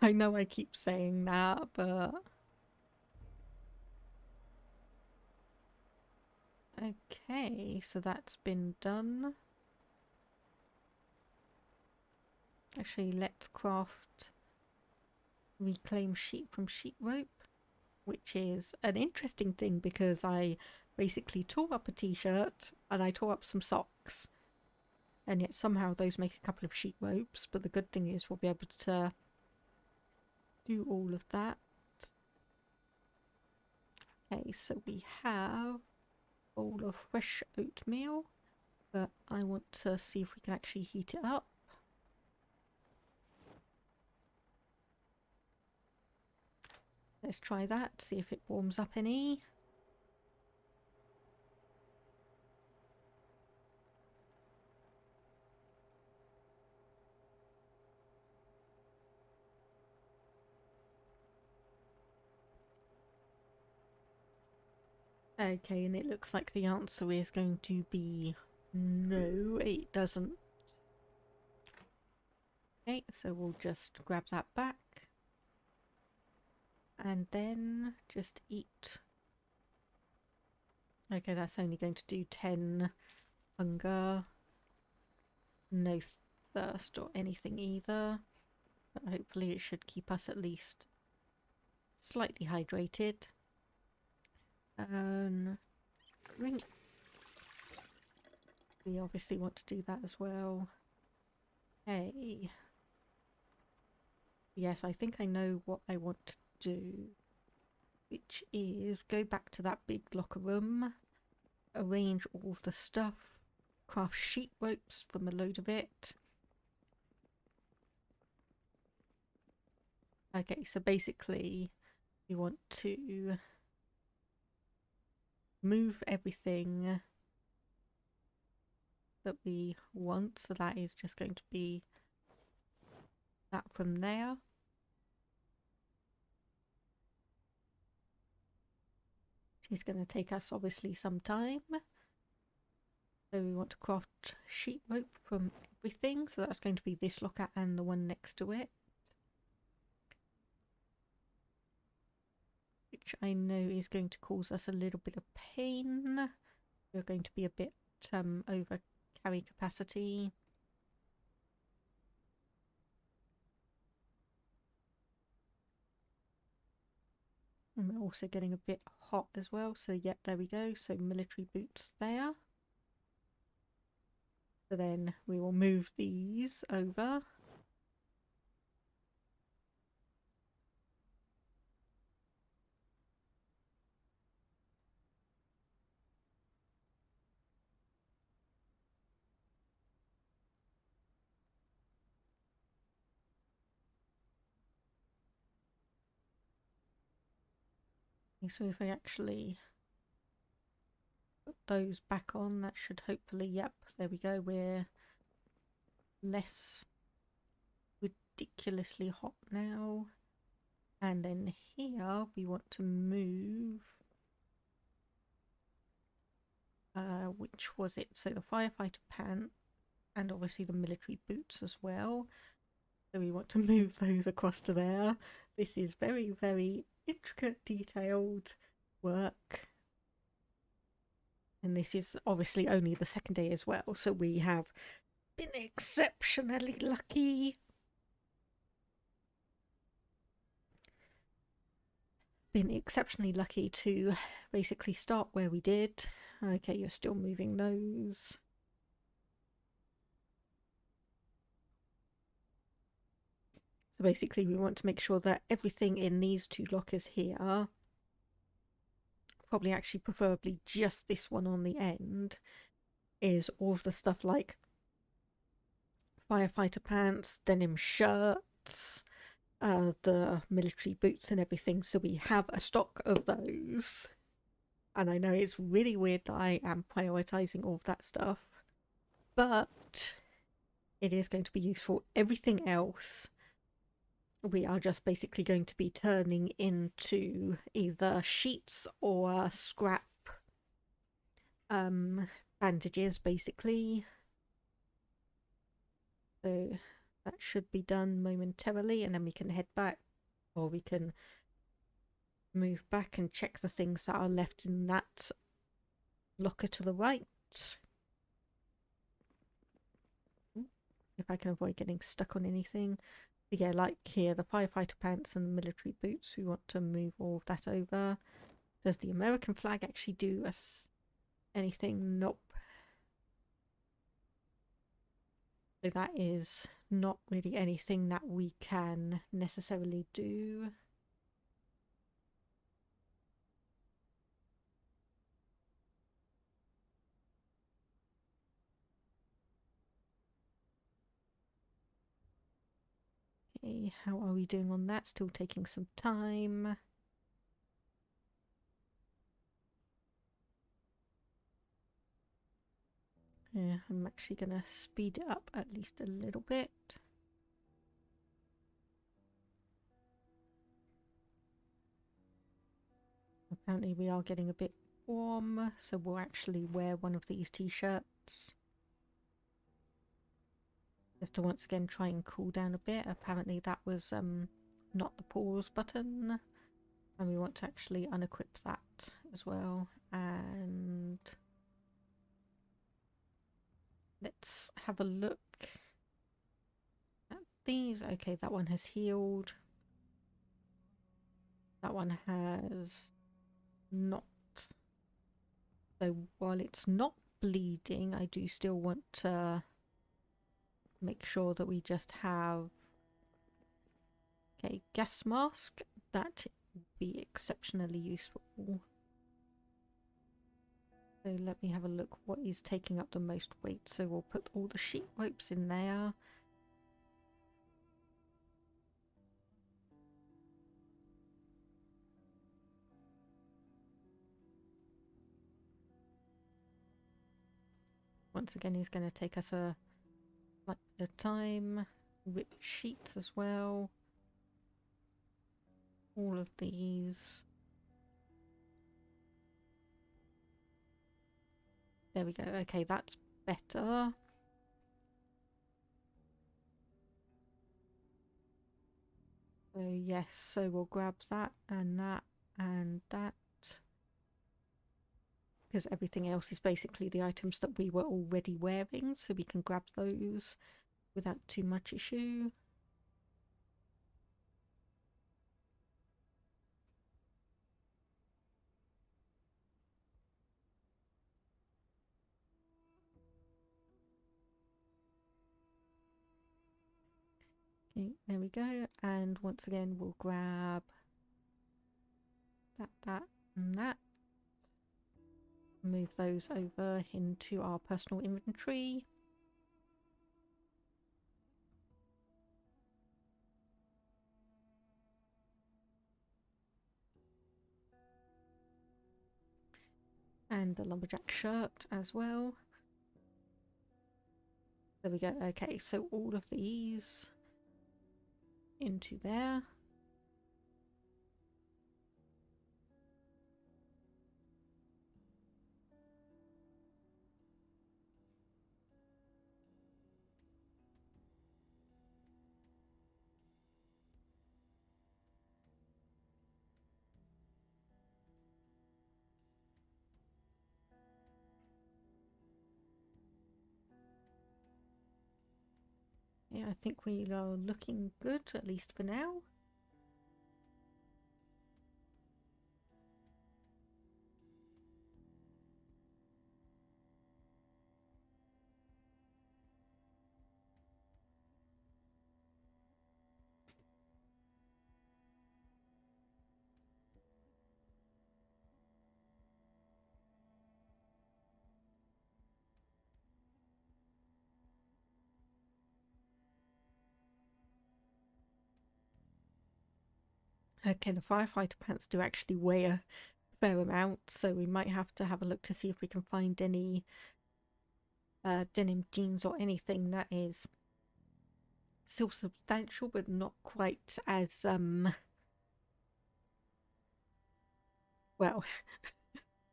I know I keep saying that, but... Okay, so that's been done. Actually, let's craft reclaim sheep from sheep rope, which is an interesting thing because I basically tore up a t-shirt and I tore up some socks, and yet somehow those make a couple of sheep ropes. But the good thing is we'll be able to do all of that. Okay, so we have a bowl of fresh oatmeal, but I want to see if we can actually heat it up. Let's try that, see if it warms up any. Okay, and it looks like the answer is going to be no, it doesn't. Okay, so we'll just grab that back. And then just eat. Okay, that's only going to do 10 hunger. No thirst or anything either. But hopefully it should keep us at least slightly hydrated. Drink. We obviously want to do that as well. Hey. Yes, I think I know what I want to do. Which is go back to that big locker room. Arrange all of the stuff. Craft sheep ropes from a load of it. Okay, so basically we want to move everything that we want. So that is just going to be that from there. It's going to take us obviously some time. So we want to craft sheet rope from everything. So that's going to be this locker and the one next to it. Which I know is going to cause us a little bit of pain. We're going to be a bit over carry capacity. And we're also getting a bit hot as well. So yep, there we go. So military boots there. So then we will move these over. So if I actually put those back on, that should hopefully, yep, there we go, we're less ridiculously hot now. And then here we want to move, which was it? So the firefighter pant and obviously the military boots as well. So we want to move those across to there. This is very, very intricate, detailed work. And this is obviously only the second day as well. So we have been exceptionally lucky. To basically start where we did. Okay, you're still moving those. So basically we want to make sure that everything in these two lockers here, probably actually preferably just this one on the end, is all of the stuff like firefighter pants, denim shirts, the military boots and everything, so we have a stock of those. And I know it's really weird that I am prioritizing all of that stuff, but it is going to be useful. Everything else we are just basically going to be turning into either sheets or scrap bandages, basically. So that should be done momentarily, and then we can head back, or we can move back and check the things that are left in that locker to the right. If I can avoid getting stuck on anything. But yeah, like here, the firefighter pants and the military boots, we want to move all of that over. Does the American flag actually do us anything? Nope. So that is not really anything that we can necessarily do. Okay, how are we doing on that? Still taking some time. Yeah, I'm actually going to speed it up at least a little bit. Apparently we are getting a bit warm, so we'll actually wear one of these t-shirts. Just to once again try and cool down a bit. Apparently that was not the pause button. And we want to actually unequip that as well. And let's have a look at these. Okay, that one has healed. That one has not. So while it's not bleeding, I do still want to make sure that we just have a gas mask. That would be exceptionally useful. So let me have a look what is taking up the most weight. So we'll put all the sheet ropes in there. once again is going to take us a like bit of time. Rip sheets as well. All of these. There we go. Okay, that's better. So yes, so we'll grab that and that and that. Because everything else is basically the items that we were already wearing, so we can grab those without too much issue. Okay, there we go. And once again, we'll grab that, and that. Move those over into our personal inventory. And the lumberjack shirt as well. There we go. Okay, so all of these into there. Yeah, I think we are looking good, at least for now. Okay, the firefighter pants do actually weigh a fair amount, so we might have to have a look to see if we can find any denim jeans or anything that is still substantial but not quite as well,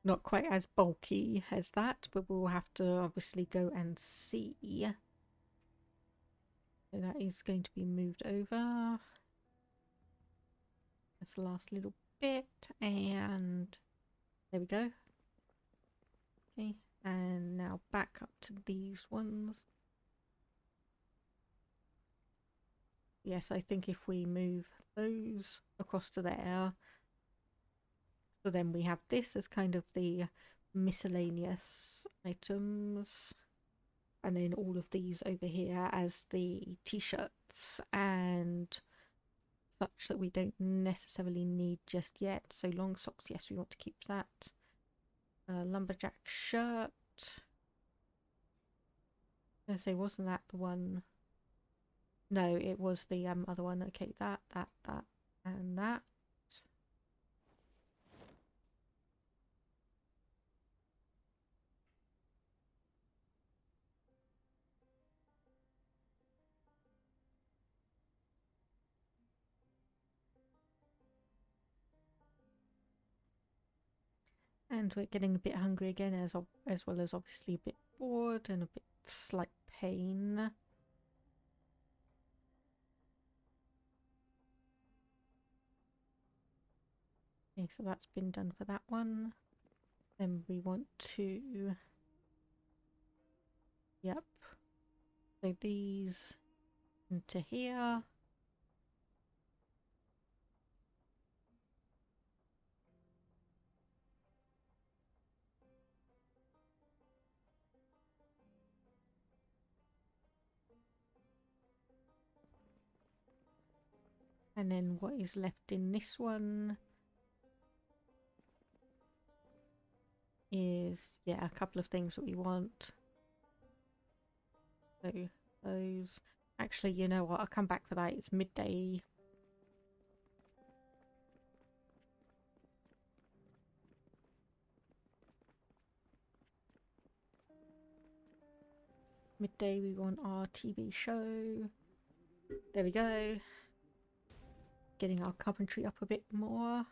not quite as bulky as that, but we'll have to obviously go and see. So that is going to be moved over. That's the last little bit, and there we go. Okay, and now back up to these ones. Yes, I think if we move those across to there, so then we have this as kind of the miscellaneous items, and then all of these over here as the t-shirts and such that we don't necessarily need just yet. So long socks, yes, we want to keep that. Lumberjack shirt. I say, wasn't that the one? No, it was the other one. Okay, that, and that. And we're getting a bit hungry again, as well as obviously a bit bored and a bit slight pain. Okay, so that's been done for that one. Then we want to, yep, so these into here. And then what is left in this one is, yeah, a couple of things that we want. So those, actually, you know what, I'll come back for that. It's midday. midday we want our TV show. There we go. Getting our carpentry up a bit more.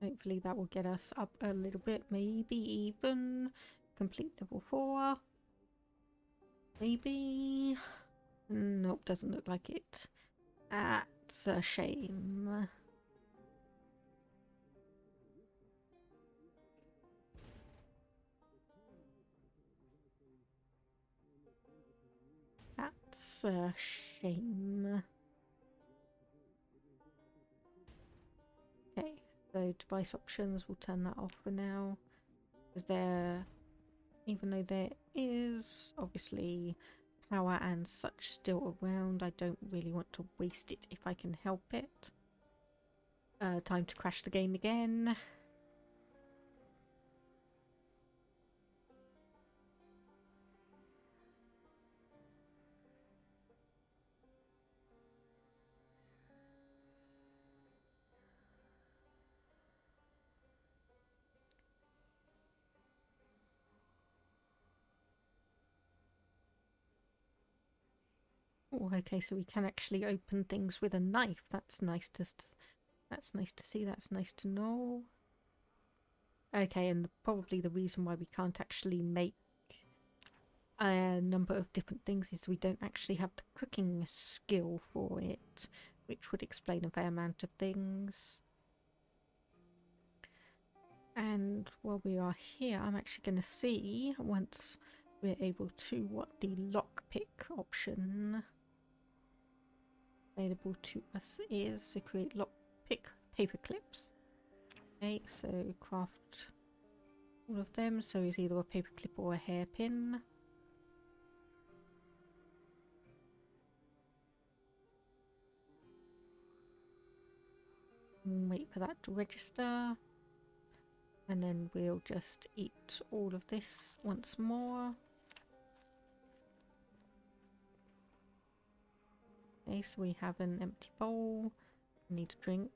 Hopefully that will get us up a little bit, maybe even complete level 4. Maybe. Nope, doesn't look like it. That's a shame. That's a shame. Okay, so device options, we'll turn that off for now. Because there, even though there is obviously power and such still around, I don't really want to waste it if I can help it. Time to crash the game again. Oh, okay, so we can actually open things with a knife. That's nice to see. That's nice to know. Okay, and probably the reason why we can't actually make a number of different things is we don't actually have the cooking skill for it, which would explain a fair amount of things. And while we are here, I'm actually going to see, once we're able to, what the lockpick option available to us is. So create lockpick paper clips. Okay, so craft all of them. So it's either a paper clip or a hairpin. Wait for that to register. And then we'll just eat all of this once more. Okay, so we have an empty bowl. We need a drink.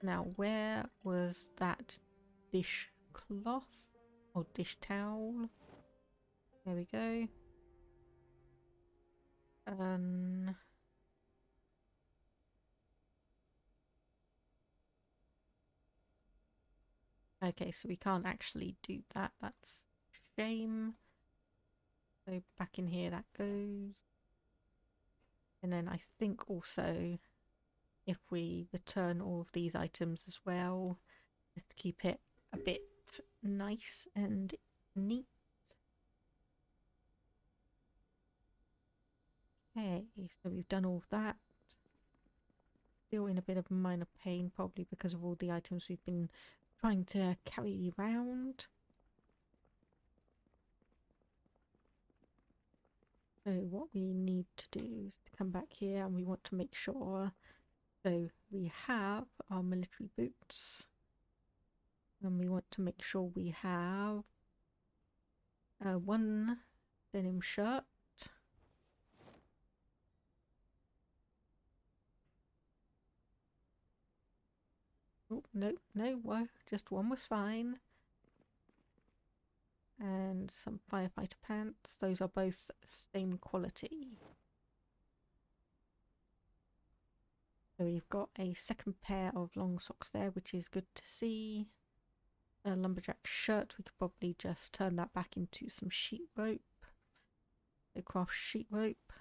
Now, where was that dishcloth or dish towel? There we go. Okay, so we can't actually do that. That's a shame. So back in here that goes. And then I think also if we return all of these items as well, just to keep it a bit nice and neat. Okay, so we've done all of that. Still in a bit of minor pain, probably because of all the items we've been trying to carry around. So what we need to do is to come back here, and we want to make sure, so we have our military boots, and we want to make sure we have one denim shirt, oh no, just one was fine, and some firefighter pants. Those are both same quality. So we've got a second pair of long socks there, which is good to see. A lumberjack shirt, we could probably just turn that back into some sheet rope. So craft sheet rope.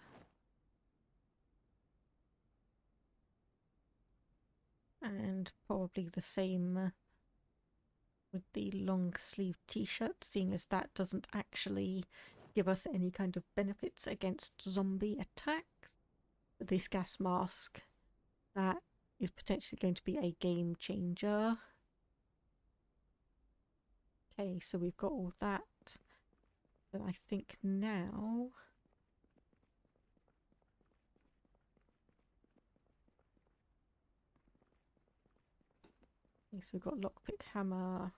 And probably the same with the long sleeve t-shirt, seeing as that doesn't actually give us any kind of benefits against zombie attacks. But this gas mask, that is potentially going to be a game changer. Okay, so we've got all that. So I think now okay, so we've got lockpick hammer.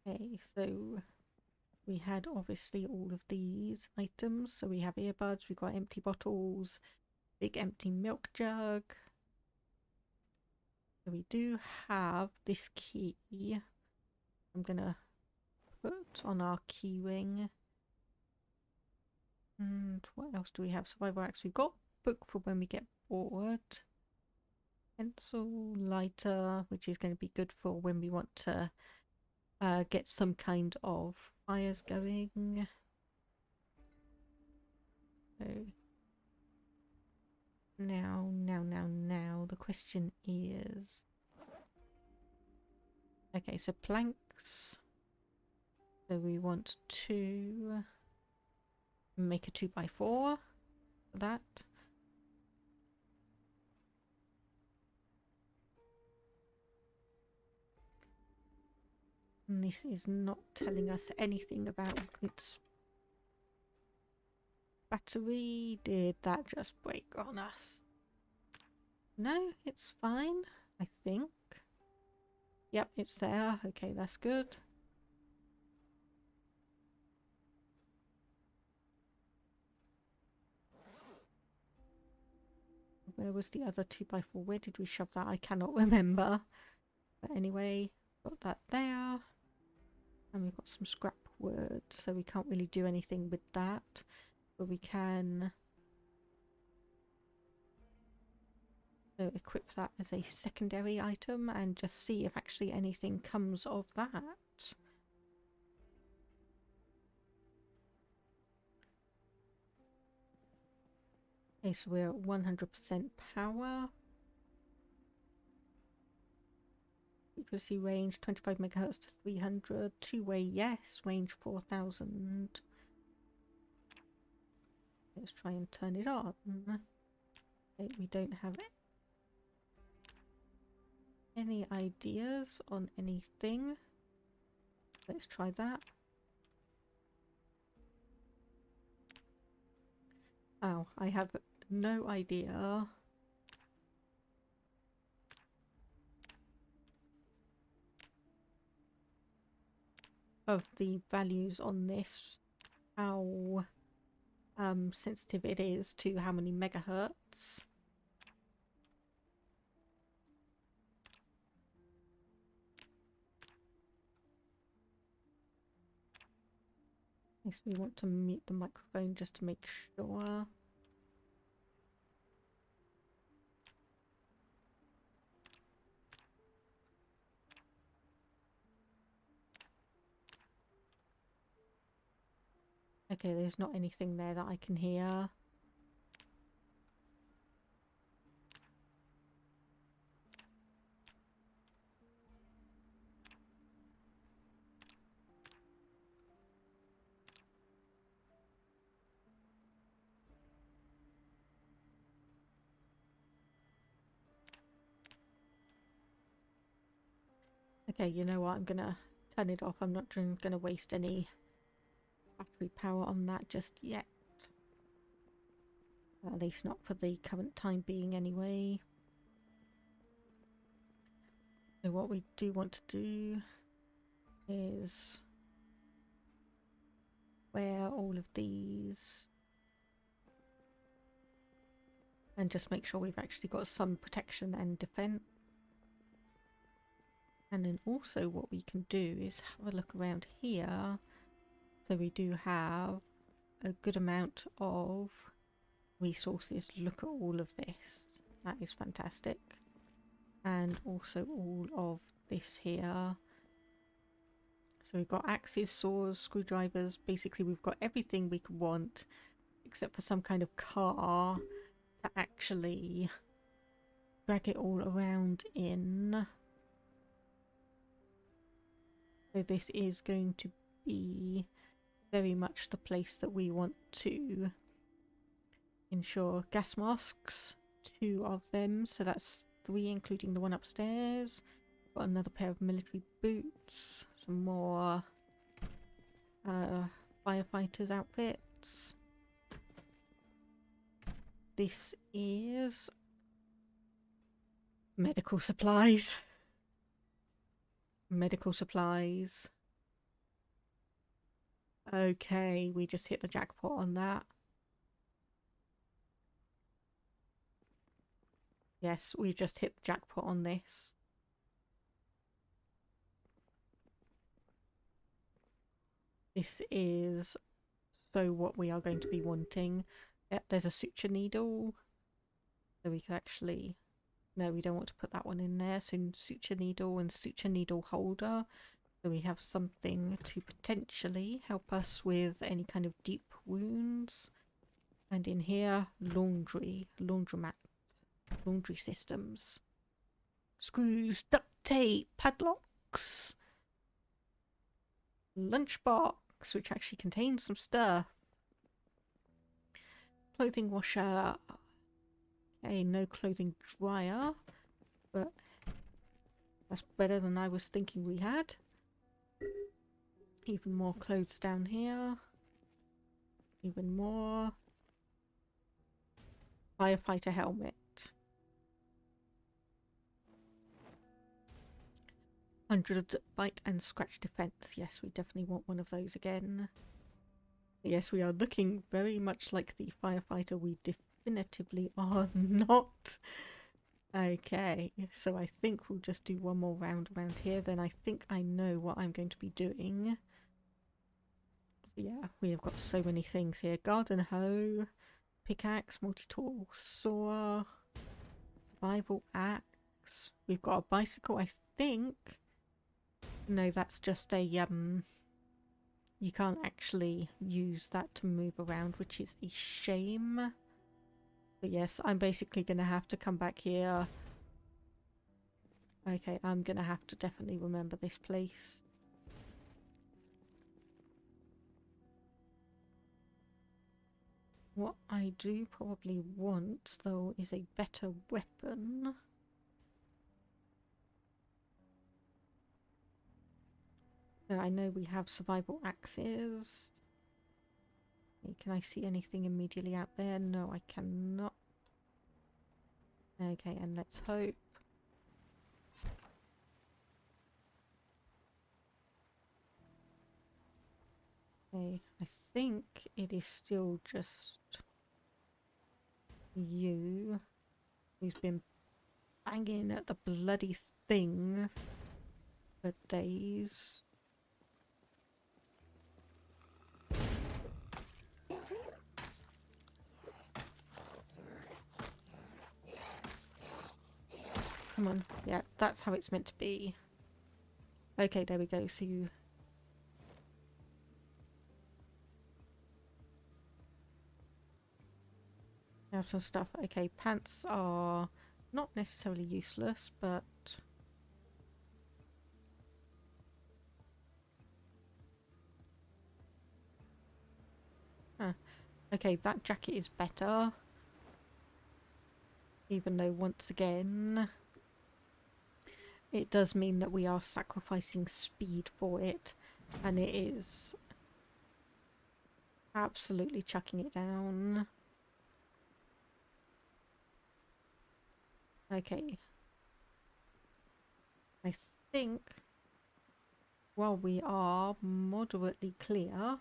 Okay, so We had obviously all of these items. So we have earbuds, we've got empty bottles, big empty milk jug. So we do have this key. I'm gonna put on our key ring. And what else do we have? Survival axe. We've got book for when we get bored. Pencil, lighter, which is going to be good for when we want to get some kind of fires going. So now, the question is... Okay, so planks. So we want to make a 2x4 for that. And this is not telling us anything about its battery. Did that just break on us? No, it's fine, I think. Yep, it's there. Okay, that's good. Where was the other 2x4? Where did we shove that? I cannot remember. But anyway, got that there. And we've got some scrap wood, so we can't really do anything with that. But we can equip that as a secondary item and just see if actually anything comes of that. Okay, so we're at 100% power. Frequency range 25 megahertz to 300. Two-way, yes. Range 4000. Let's try and turn it on. Okay, we don't have any ideas on anything. Let's try that. Oh, I have no idea. Of the values on this, how sensitive it is to how many megahertz. Yes, we want to mute the microphone just to make sure. Okay, there's not anything there that I can hear. Okay, you know what? I'm gonna turn it off. I'm not gonna waste any battery power on that just yet. At least not for the current time being anyway. So what we do want to do is wear all of these and just make sure we've actually got some protection and defense. And then also what we can do is have a look around here. So we do have a good amount of resources. Look at all of this. That is fantastic. And also all of this here. So we've got axes, saws, screwdrivers. Basically we've got everything we could want except for some kind of car to actually drag it all around in. So this is going to be very much the place that we want to ensure. Gas masks, 2 of them, so that's 3 including the one upstairs. Got another pair of military boots, some more firefighters outfits. This is medical supplies. Medical supplies. Okay, we just hit the jackpot on that. Yes, we just hit the jackpot on this. This is so what we are going to be wanting. Yep, there's a suture needle. So we can actually... No, we don't want to put that one in there. So suture needle and suture needle holder. So we have something to potentially help us with any kind of deep wounds. And in here, laundromat, laundry systems. Screws, duct tape, padlocks. Lunchbox, which actually contains some stuff. Clothing washer. Okay, no clothing dryer. But that's better than I was thinking we had. Even more clothes down here. Even more. Firefighter helmet. 100 bite and scratch defense. Yes, we definitely want one of those again. Yes, we are looking very much like the firefighter we definitively are not. Okay, so I think we'll just do one more round around here. Then I think I know what I'm going to be doing. So yeah, we have got so many things here. Garden hoe, pickaxe, multi-tool saw, survival axe. We've got a bicycle, I think. No, that's just a you can't actually use that to move around, which is a shame. But yes, I'm basically going to have to come back here. Okay, I'm going to have to definitely remember this place. What I do probably want, though, is a better weapon. So I know we have survival axes. Okay, can I see anything immediately out there? No, I cannot. Okay, and let's hope. Okay, I think it is still just you who's been banging at the bloody thing for days. Come on. Yeah, that's how it's meant to be. Okay, there we go. So you... have some stuff. Okay, pants are not necessarily useless, but... Huh. Okay, that jacket is better. Even though, once again, it does mean that we are sacrificing speed for it. And it is absolutely chucking it down. Okay. I think while we are moderately clear...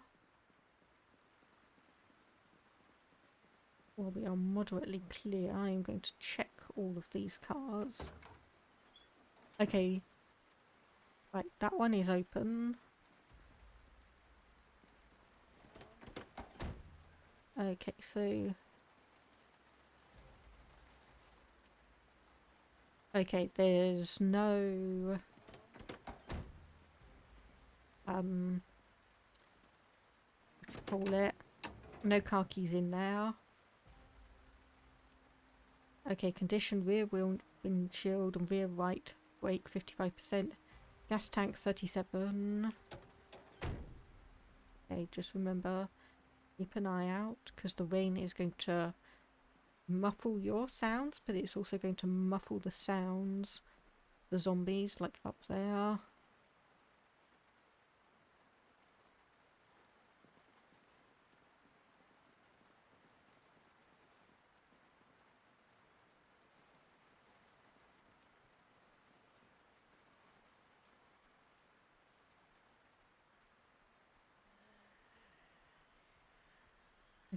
I am going to check all of these cars. Okay. Right, that one is open. Okay, so... okay, there's no... what do you call it? No car keys in there. Okay, condition rear wheel windshield and rear right brake 55%. Gas tank 37. Okay, just remember, keep an eye out because the rain is going to muffle your sounds, but it's also going to muffle the sounds. The zombies, like up there.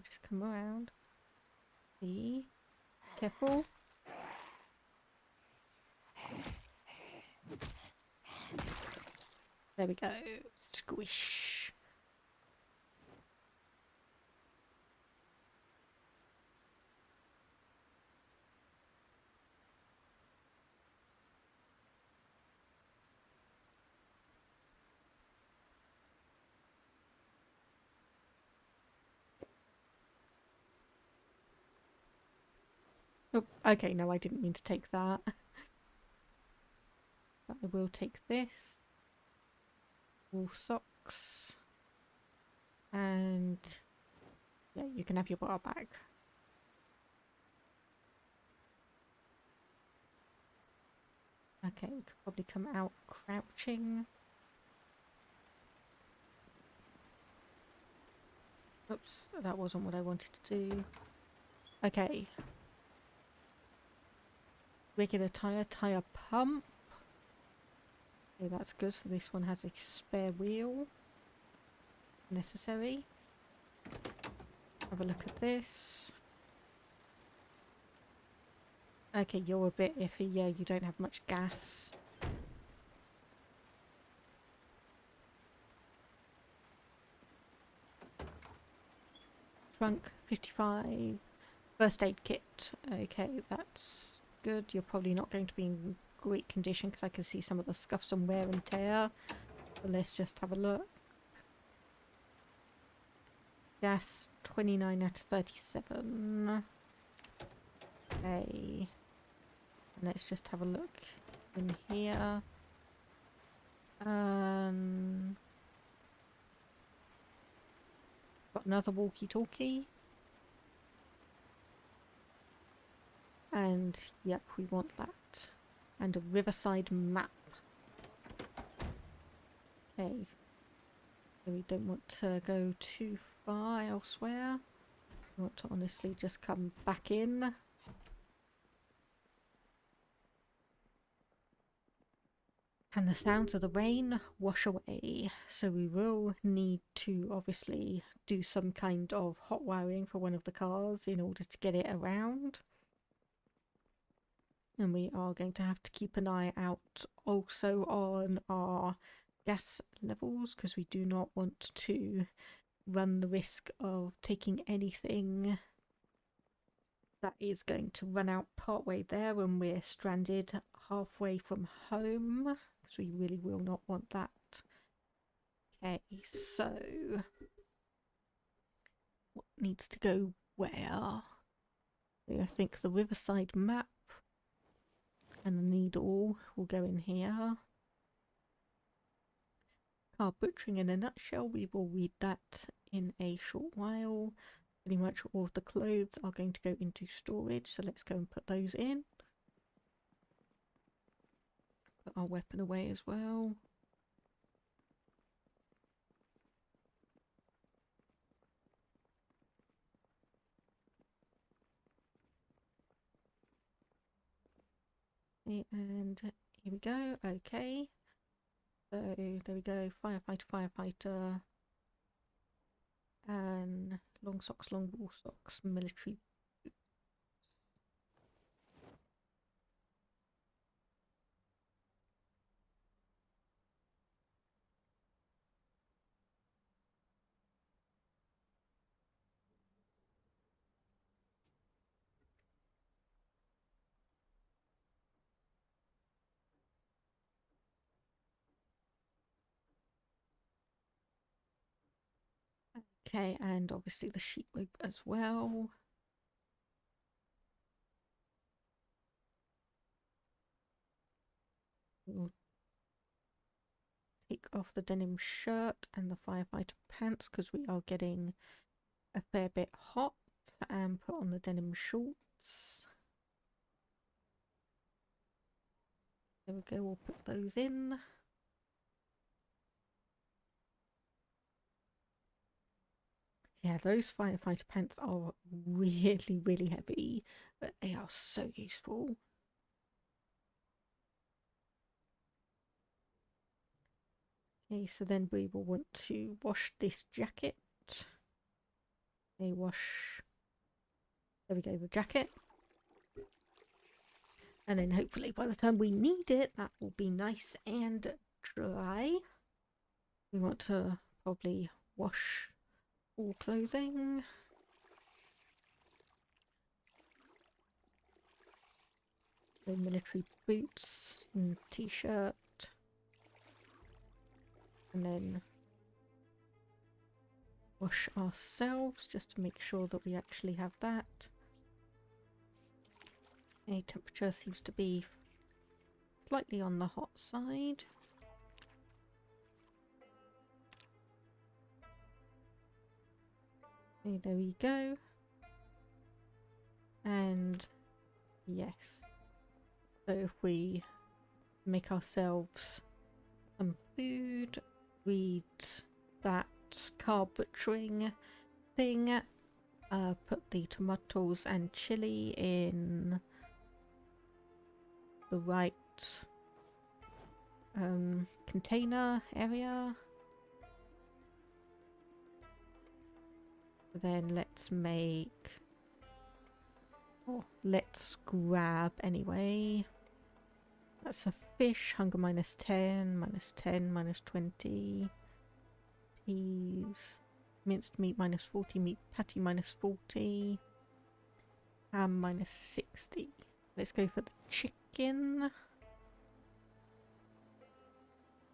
just come around. Be careful. There we go. Squish. Oh, okay, no, I didn't mean to take that. But I will take this. Wool socks. And yeah, you can have your bar back. Okay, we could probably come out crouching. Oops, that wasn't what I wanted to do. Okay. Regular tyre pump. Okay, that's good. So this one has a spare wheel. Necessary. Have a look at this. Okay, you're a bit iffy. Yeah, you don't have much gas. Trunk 55. First aid kit. Okay, that's good. You're probably not going to be in great condition because I can see some of the scuffs and wear and tear. But let's just have a look. Gas 29 out of 37. Okay. And let's just have a look in here. Got another walkie-talkie. And yep, we want that. And a riverside map. Okay. So we don't want to go too far elsewhere. We want to honestly just come back in. And the sounds of the rain wash away. So we will need to obviously do some kind of hot wiring for one of the cars in order to get it around. And we are going to have to keep an eye out also on our gas levels because we do not want to run the risk of taking anything that is going to run out partway there when we're stranded halfway from home, because we really will not want that. Okay, so what needs to go where? I think the riverside map and the needle will go in here. Car butchering in a nutshell, we will read that in a short while. Pretty much all of the clothes are going to go into storage, so let's go and put those in. Put our weapon away as well. And here we go. Okay. So there we go. Firefighter, and long socks, long wool socks, military. Okay, and obviously the sheet rope as well. We'll take off the denim shirt and the firefighter pants because we are getting a fair bit hot, and put on the denim shorts. There we go, we'll put those in. Yeah, those firefighter pants are really, really heavy, but they are so useful. Okay, so then we will want to wash this jacket. a wash. There we go, the jacket. And then hopefully by the time we need it, that will be nice and dry. We want to probably wash all clothing. So military boots and t-shirt. And then wash ourselves just to make sure that we actually have that. A temperature seems to be slightly on the hot side. Okay, there we go. And yes. So if we make ourselves some food, read that carb butchering thing, put the tomatoes and chili in the right container area. Then let's make, or let's grab anyway. That's a fish, hunger -10, -10, -20. Peas, minced meat -40, meat patty -40, ham -60. Let's go for the chicken.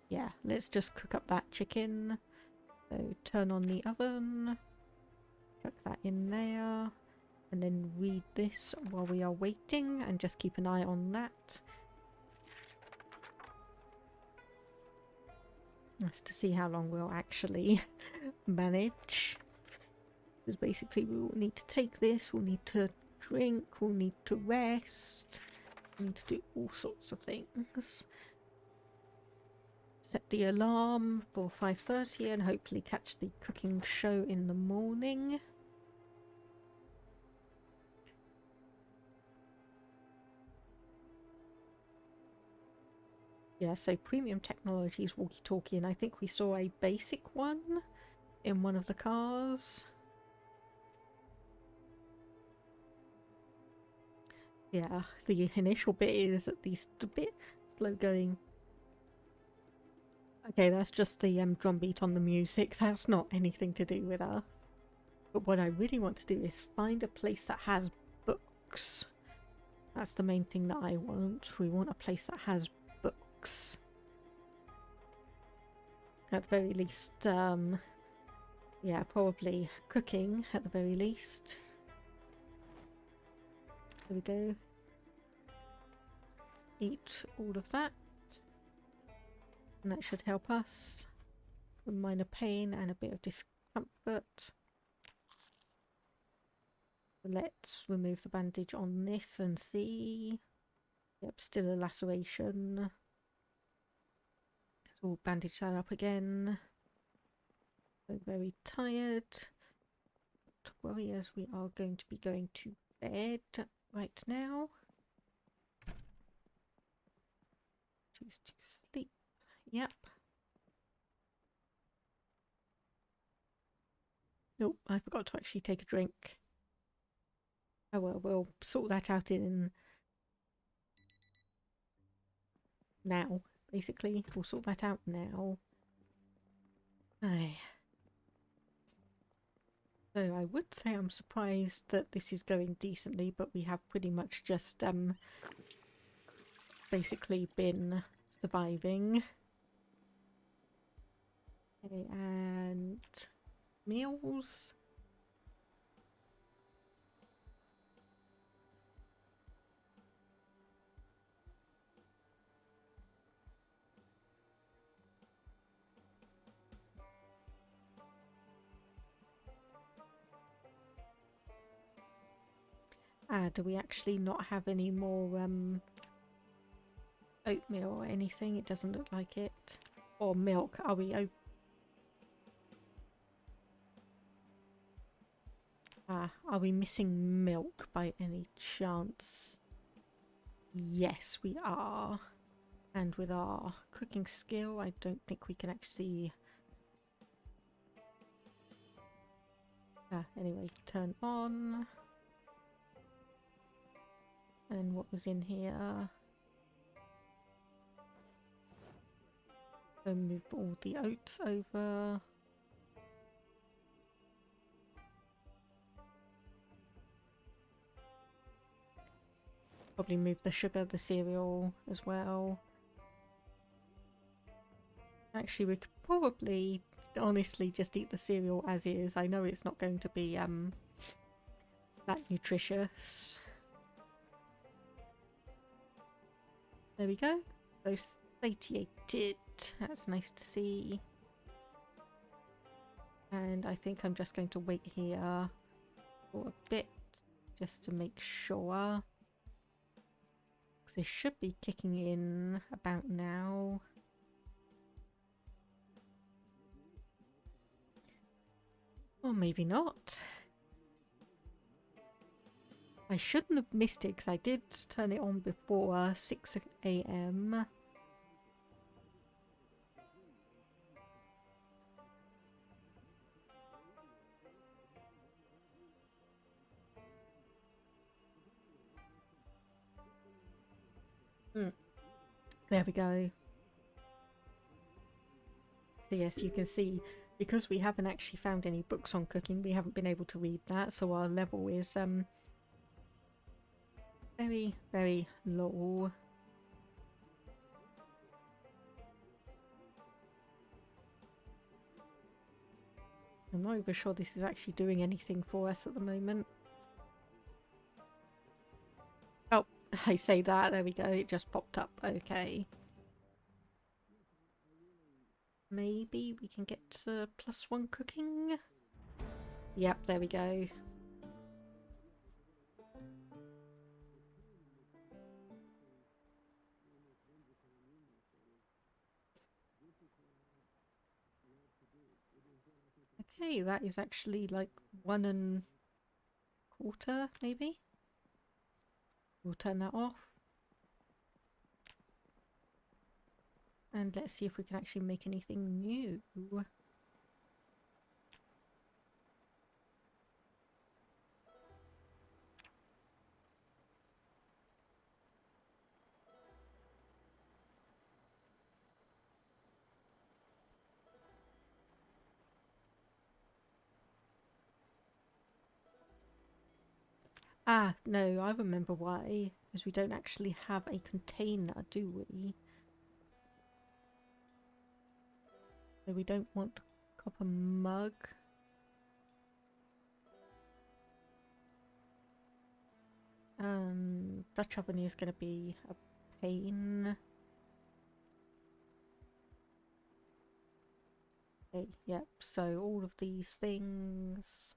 Yeah, let's just cook up that chicken. So turn on the oven, chuck that in there, and then read this while we are waiting, and just keep an eye on that. That's to see how long we'll actually manage. Because basically we will need to take this, we'll need to drink, we'll need to rest, we need to do all sorts of things. Set the alarm for 5:30 and hopefully catch the cooking show in the morning. Yeah, so premium technologies walkie-talkie, and I think we saw a basic one in one of the cars. Yeah, the initial bit is at least a bit slow going. Okay, that's just the drum beat on the music. That's not anything to do with us. But what I really want to do is find a place that has books. That's the main thing that I want. We want a place that has books. At the very least, yeah, probably cooking at the very least. There we go. Eat all of that. And that should help us with minor pain and a bit of discomfort. Let's remove the bandage on this and see. Yep, still a laceration. So we'll bandage that up again. So very tired. Not to worry, as we are going to be going to bed right now. Choose to sleep. Yep. Nope, I forgot to actually take a drink. Oh well, we'll sort that out in now, basically. We'll sort that out now. Aye. So I would say I'm surprised that this is going decently, but we have pretty much just basically been surviving. Okay, and meals. Do we actually not have any more oatmeal or anything? It doesn't look like it. Or milk. Are we are we missing milk by any chance? Yes, we are. And with our cooking skill, I don't think we can actually Anyway, turn on. And what was in here? So move all the oats over. Probably move the sugar, the cereal as well. Actually, we could probably honestly just eat the cereal as is. I know it's not going to be that nutritious. There we go. Both satiated. That's nice to see. And I think I'm just going to wait here for a bit just to make sure. Because they should be kicking in about now. Or maybe not. I shouldn't have missed it because I did turn it on before 6 AM. There we go. So yes, you can see, because we haven't actually found any books on cooking, we haven't been able to read that, so our level is very, very low. I'm not even sure this is actually doing anything for us at the moment. Oh, I say that, there we go, it just popped up, okay. Maybe we can get +1 cooking? Yep, there we go. Okay, that is actually like 1 1/4 maybe? We'll turn that off. And let's see if we can actually make anything new. Ah, no, I remember why. Because we don't actually have a container, do we? So we don't want copper mug. Dutch oven is going to be a pain. Okay, yep, so all of these things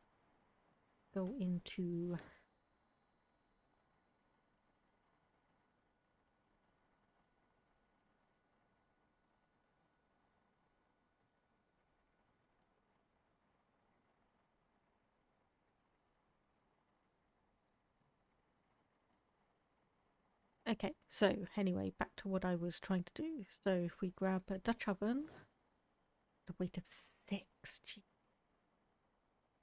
go into... Okay, so anyway, back to what I was trying to do. So if we grab a Dutch oven, the weight of 6. Gee.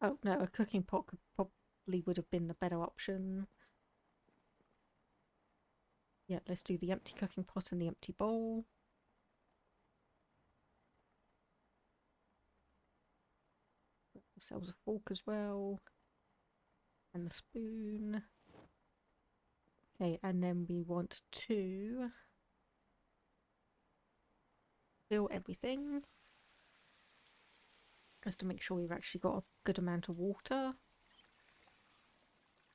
Oh no, a cooking pot could probably would have been the better option. Yeah, let's do the empty cooking pot and the empty bowl. Grab ourselves a fork as well. And the spoon. Okay, and then we want to fill everything. Just to make sure we've actually got a good amount of water.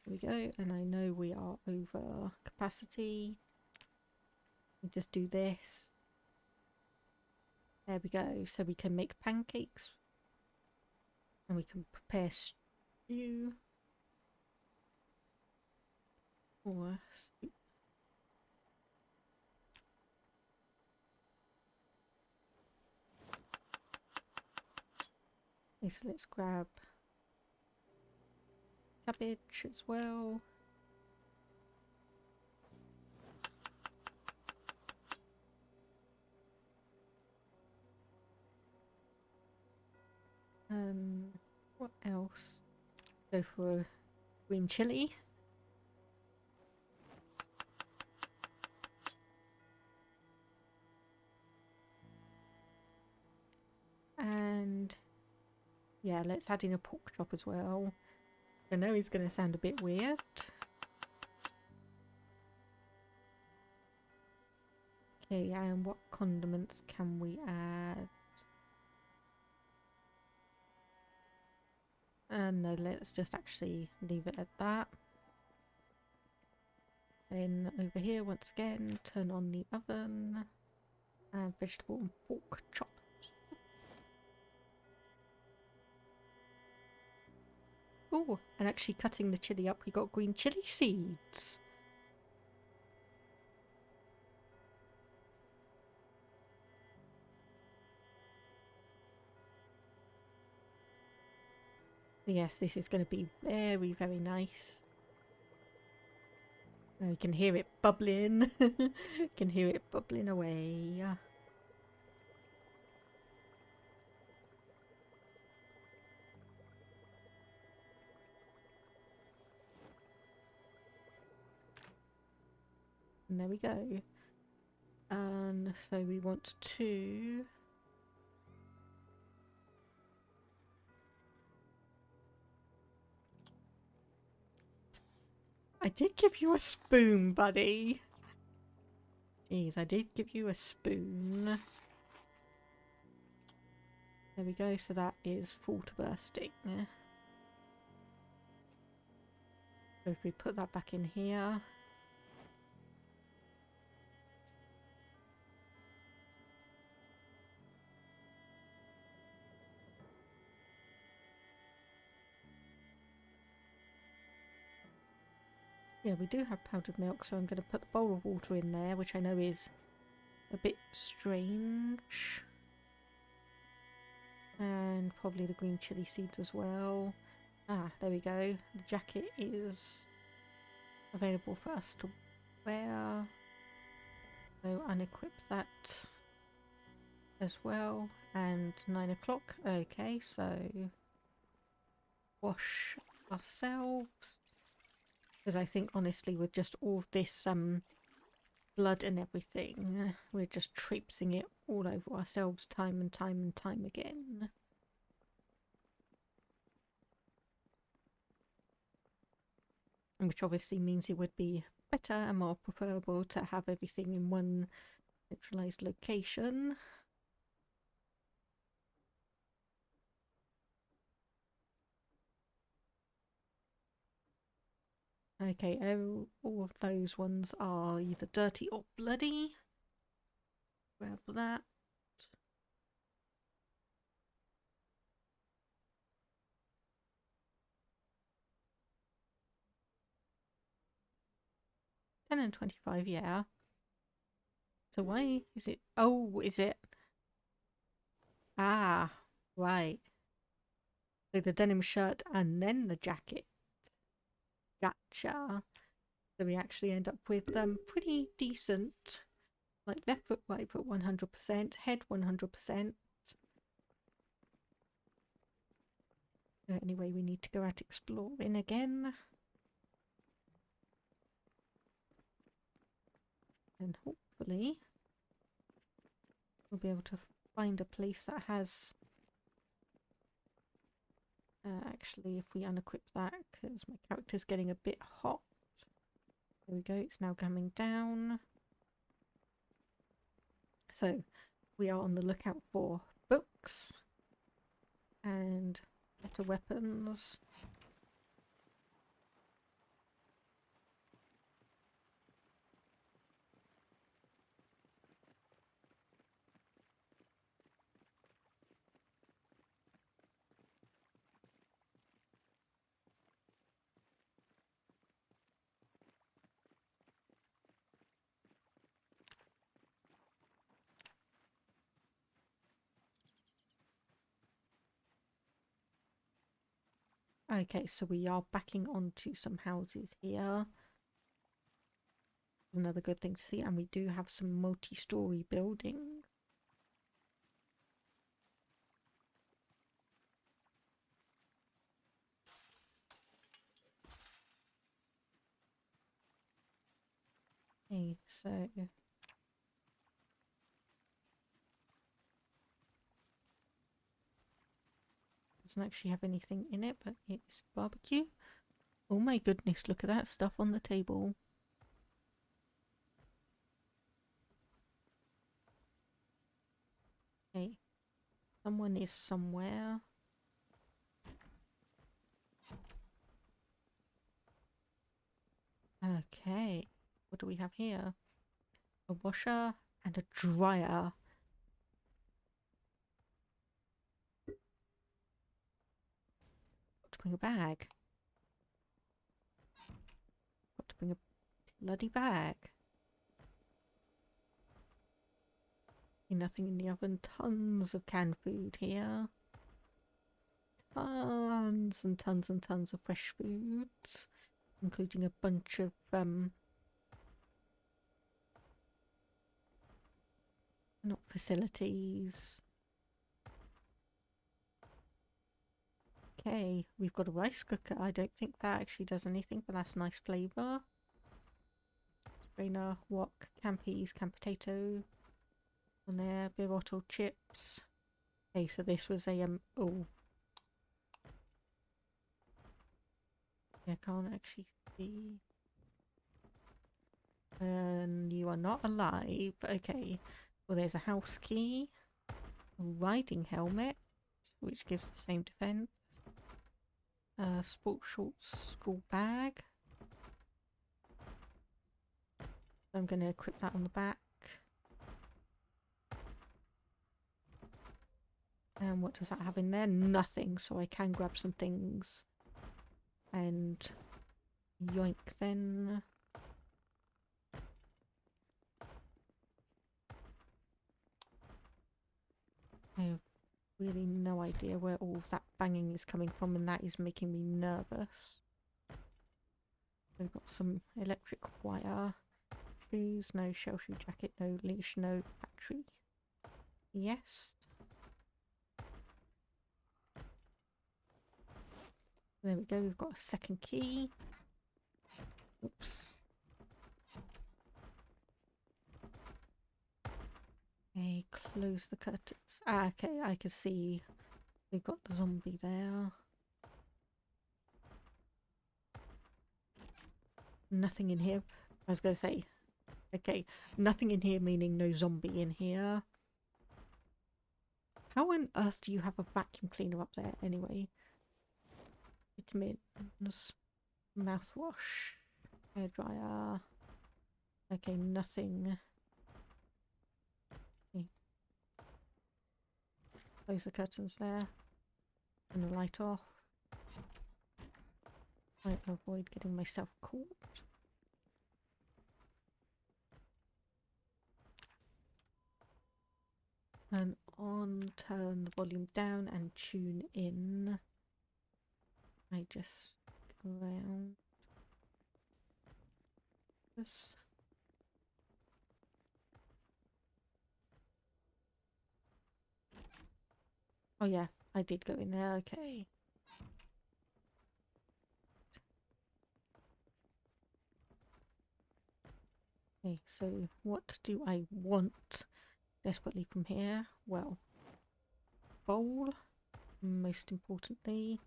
There we go, and I know we are over capacity. We just do this. There we go, so we can make pancakes. And we can prepare stew. Or soup. Okay, so let's grab cabbage as well. What else? Go for a green chili. And yeah, let's add in a pork chop as well. I know it's going to sound a bit weird. Okay, and what condiments can we add? No, let's just actually leave it at that. Then over here, once again, turn on the oven. And vegetable and pork chops. Oh, and actually cutting the chili up, we got green chili seeds. Yes, this is going to be very, very nice. You can hear it bubbling. Can hear it bubbling away. And there we go. And so we want to... I did give you a spoon, buddy. Jeez, I did give you a spoon. There we go, so that is full to bursting. So if we put that back in here. Yeah, we do have powdered milk, so I'm going to put the bowl of water in there, which I know is a bit strange. And probably the green chili seeds as well. Ah, there we go. The jacket is available for us to wear. So unequip that as well. And 9 o'clock. Okay, so wash ourselves. Because I think honestly with just all this blood and everything, we're just traipsing it all over ourselves time and time and time again. Which obviously means it would be better and more preferable to have everything in one centralized location. Okay, all of those ones are either dirty or bloody. Grab that. $10 and $25, yeah. So why is it... Oh, is it... Ah, right. So the denim shirt and then the jacket. Gotcha. So we actually end up with pretty decent, like left foot, right foot 100%, head 100%. Anyway, we need to go out exploring again. And hopefully we'll be able to find a place that has... actually, if we unequip that, because my character's getting a bit hot. There we go, it's now coming down. So we are on the lookout for books and better weapons. Okay, so we are backing onto some houses here. Another good thing to see, and we do have some multi-story buildings. Okay, so doesn't actually have anything in it, but it's barbecue. Oh my goodness, look at that stuff on the table. Okay, someone is somewhere. Okay, what do we have here? A washer and a dryer. Got to bring a bag. Got to bring a bloody bag. Nothing in the oven. Tons of canned food here. Tons and tons and tons of fresh foods, including a bunch of not facilities. Okay, we've got a rice cooker. I don't think that actually does anything, but that's nice flavour. Strainer, wok, canned peas, canned potato. On there, beer bottle, chips. Okay, so this was a oh. Yeah, I can't actually see. And you are not alive. Okay. Well, there's a house key. A riding helmet, which gives the same defense. A sports shorts school bag. I'm going to equip that on the back. And what does that have in there? Nothing, so I can grab some things. And yoink then. I have really no idea where all of that banging is coming from, and that is making me nervous. We've got some electric wire. Shoes, no. Shell shoe jacket, no. Leash, no. Battery, yes. There we go, we've got a second key. Oops. Okay, close the curtains. Ah, okay, I can see we've got the zombie there. Nothing in here. I was going to say, okay, nothing in here meaning no zombie in here. How on earth do you have a vacuum cleaner up there anyway? Vitamins, mouthwash, hairdryer. Okay, nothing. Okay. Close the curtains there. Turn the light off. Trying to avoid getting myself caught. Turn on, turn the volume down and tune in. I just go around this. Oh yeah, I did go in there, okay. Okay, so what do I want desperately from here? Well, bowl, most importantly.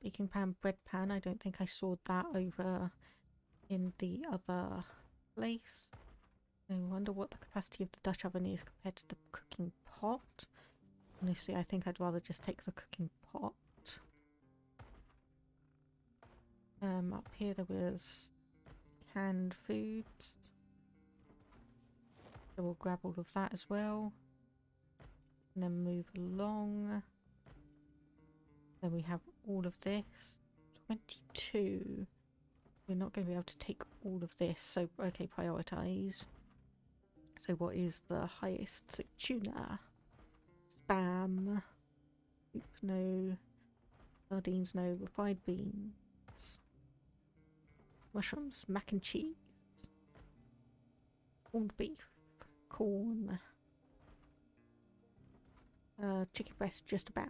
Baking pan, bread pan. I don't think I saw that over in the other place. I wonder what the capacity of the Dutch oven is compared to the cooking pot. Honestly, I think I'd rather just take the cooking pot. Up here there was canned foods. So we'll grab all of that as well. And then move along. Then we have all of this. 22. We're not going to be able to take all of this, so okay, prioritise. So what is the highest? So tuna, spam, soup, no, sardines, no, refried beans, mushrooms, mac and cheese, corned beef, corn, chicken breast, just about.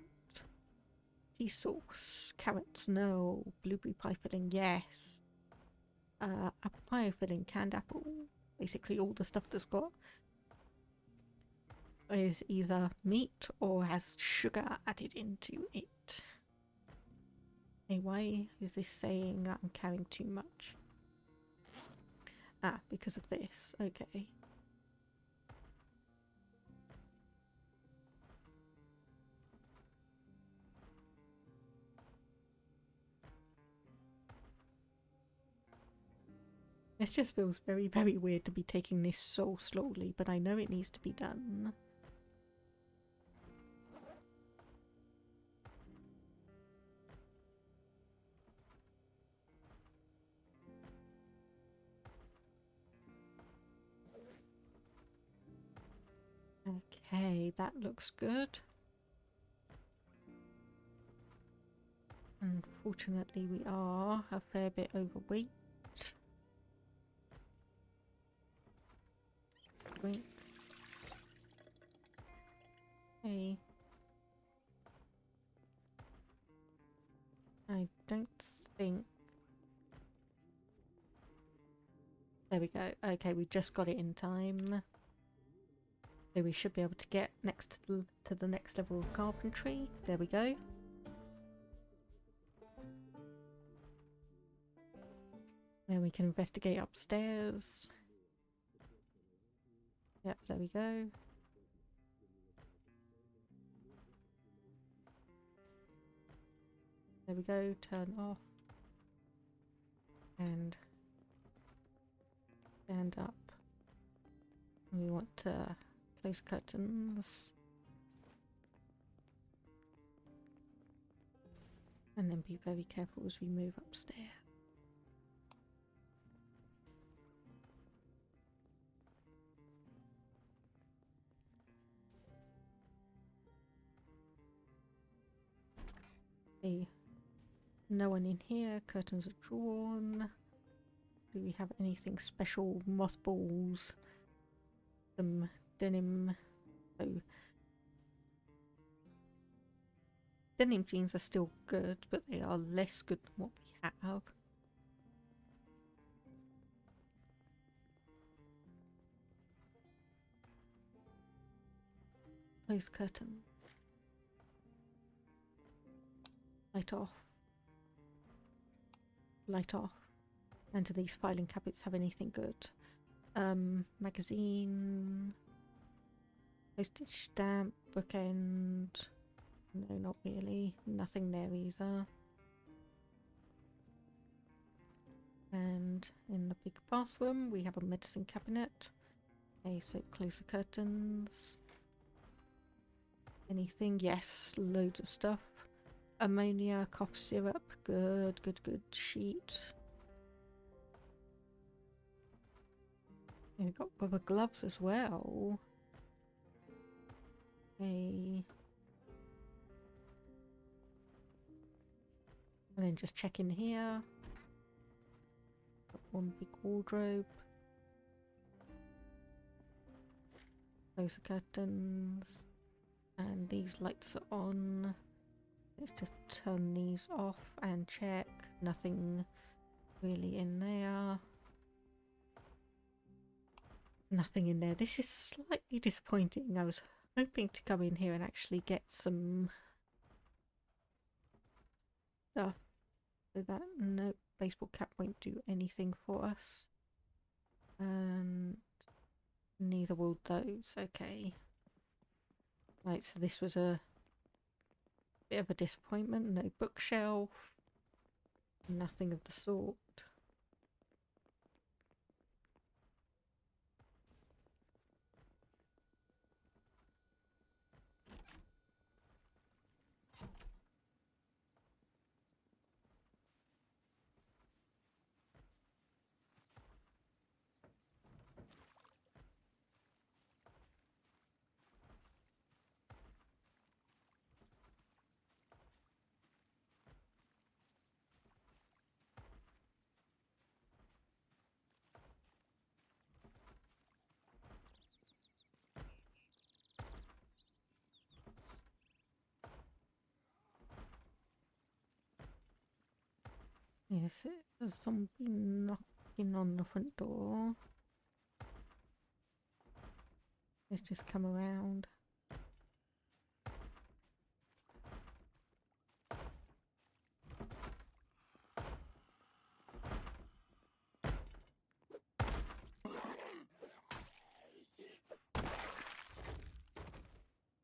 Tea sauce, carrots, no, blueberry pie filling, yes. a pie filling canned apple. Basically all the stuff that's got is either meat or has sugar added into it. Hey, why is this saying that I'm carrying too much? Ah, because of this. Okay. This just feels very, very weird to be taking this so slowly, but I know it needs to be done. Okay, that looks good. Unfortunately, we are a fair bit overweight. Wait. Hey. I don't think... There we go. Okay, we just got it in time. So we should be able to get next to the next level of carpentry. There we go. Then we can investigate upstairs. Yep, there we go. There we go, turn off. And stand up. And we want to close curtains. And then be very careful as we move upstairs. Okay. No one in here, curtains are drawn. Do we have anything special? Mothballs, some denim. Oh. Denim jeans are still good, but they are less good than what we have. Close curtain. Light off. Light off. And do these filing cabinets have anything good? Magazine. Postage stamp. Bookend. No, not really. Nothing there either. And in the big bathroom we have a medicine cabinet. Okay, so close the curtains. Anything? Yes, loads of stuff. Ammonia, cough syrup. Good, good, good. Sheet. And we've got rubber gloves as well. Okay. And then just check in here. Got one big wardrobe. Close the curtains. And these lights are on. Let's just turn these off and check. Nothing really in there. Nothing in there. This is slightly disappointing. I was hoping to come in here and actually get some stuff. So that no baseball cap won't do anything for us. And neither will those. Okay. Right, so this was a bit of a disappointment. No bookshelf. Nothing of the sort. Yes, it's a zombie knock. knocking on the front door. Let's just come around.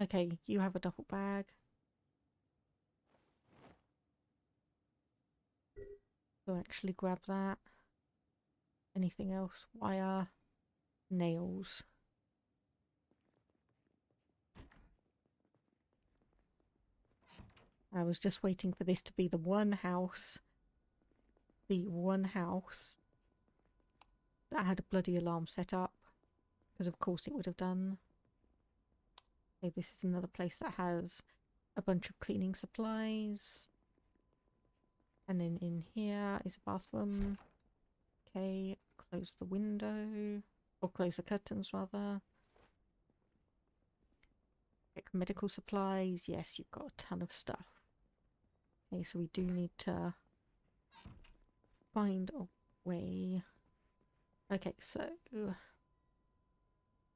Okay, you have a duffel bag. So actually grab that. Anything else? Wire, nails. I was just waiting for this to be the one house that had a bloody alarm set up. Because of course it would have done. Okay, this is another place that has a bunch of cleaning supplies. And then in here is a bathroom. Okay, close the window. Or close the curtains rather. Check medical supplies. Yes, you've got a ton of stuff. Okay, so we do need to find a way. Okay, so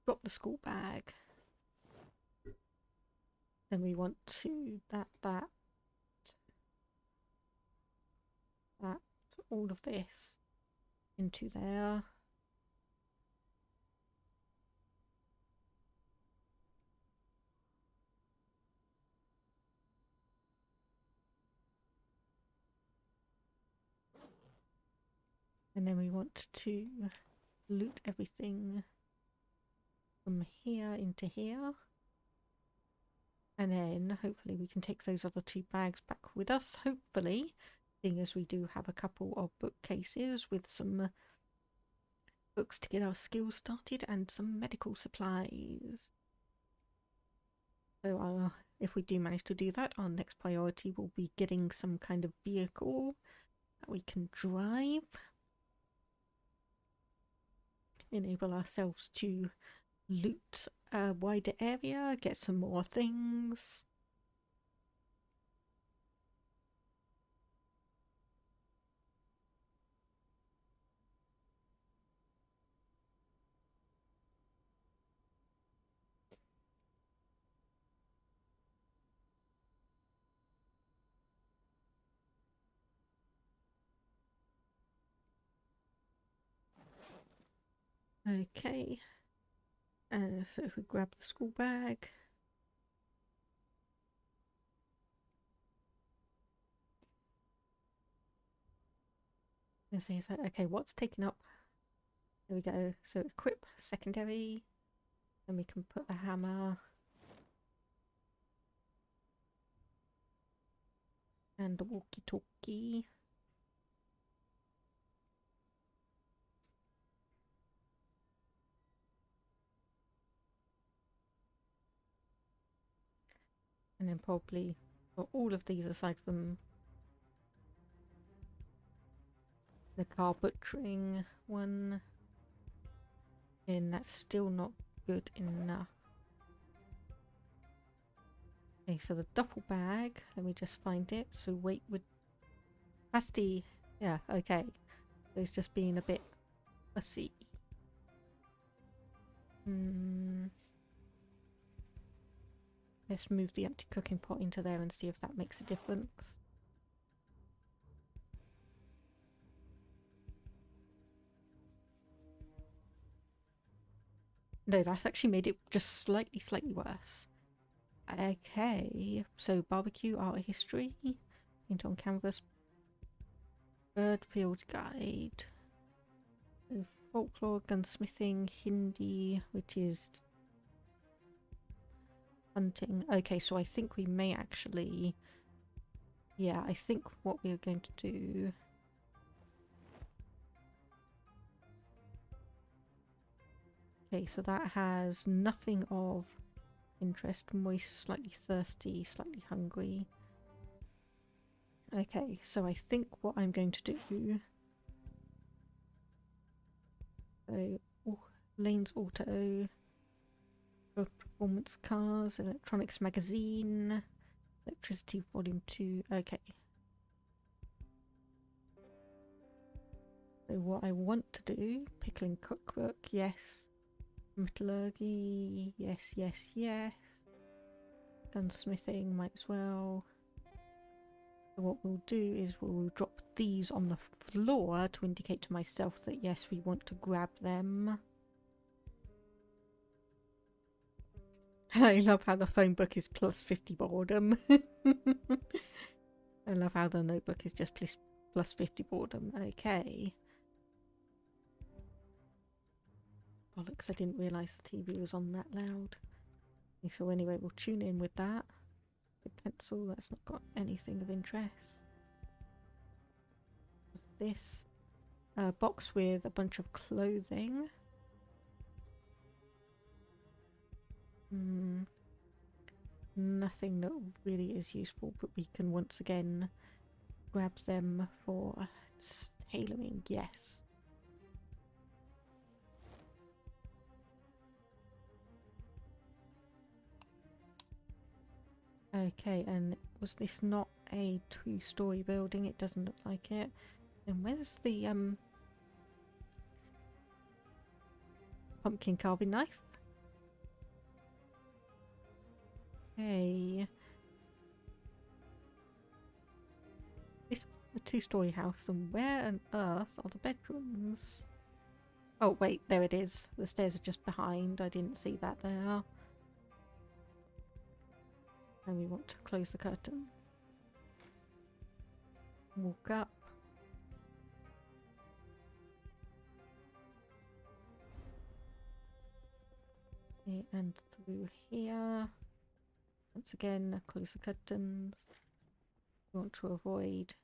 drop the school bag. Then we want to that, all of this into there. And then we want to loot everything from here into here. And then hopefully we can take those other 2 bags back with us, hopefully, seeing as we do have a couple of bookcases with some books to get our skills started and some medical supplies. So if we do manage to do that, our next priority will be getting some kind of vehicle that we can drive. Enable ourselves to loot a wider area, get some more things. Okay, so if we grab the school bag, and say, okay, what's taken up? There we go. So equip secondary, then we can put the hammer and the walkie-talkie. And then probably for all of these aside from the car butchering one. And that's still not good enough. Okay, so the duffel bag, let me just find it. So weight would... Capacity, yeah, okay. So it's just being a bit fussy. Let's move the empty cooking pot into there and see if that makes a difference. No, that's actually made it just slightly worse. Okay, so barbecue, art history, paint on canvas, bird field guide, so folklore, gunsmithing, Hindi, which is hunting. Okay, so I think we may actually... Yeah, I think what we're going to do... Okay, so that has nothing of interest. Moist, slightly thirsty, slightly hungry. Okay, so I think what I'm going to do... So, Lane's Auto, performance cars, electronics magazine, electricity volume 2. Okay. So what I want to do, pickling cookbook, yes. Metallurgy, yes, yes, yes. Gunsmithing, might as well. So what we'll do is we'll drop these on the floor to indicate to myself that yes, we want to grab them. I love how the phone book is plus 50 boredom. I love how the notebook is just plus 50 boredom. Okay. Bollocks, I didn't realise the TV was on that loud. Okay, so anyway, we'll tune in with that. The pencil, that's not got anything of interest. What's this? A box with a bunch of clothing. Nothing that really is useful, but we can once again grab them for tailoring, yes. Okay, and was this not a 2-story building? It doesn't look like it. And where's the pumpkin carving knife? Okay. This was a 2-story house, and where on earth are the bedrooms? Oh wait, there it is. The stairs are just behind. I didn't see that there. And we want to close the curtain. Walk up. Okay, and through here. Once again, close the curtains. We want to avoid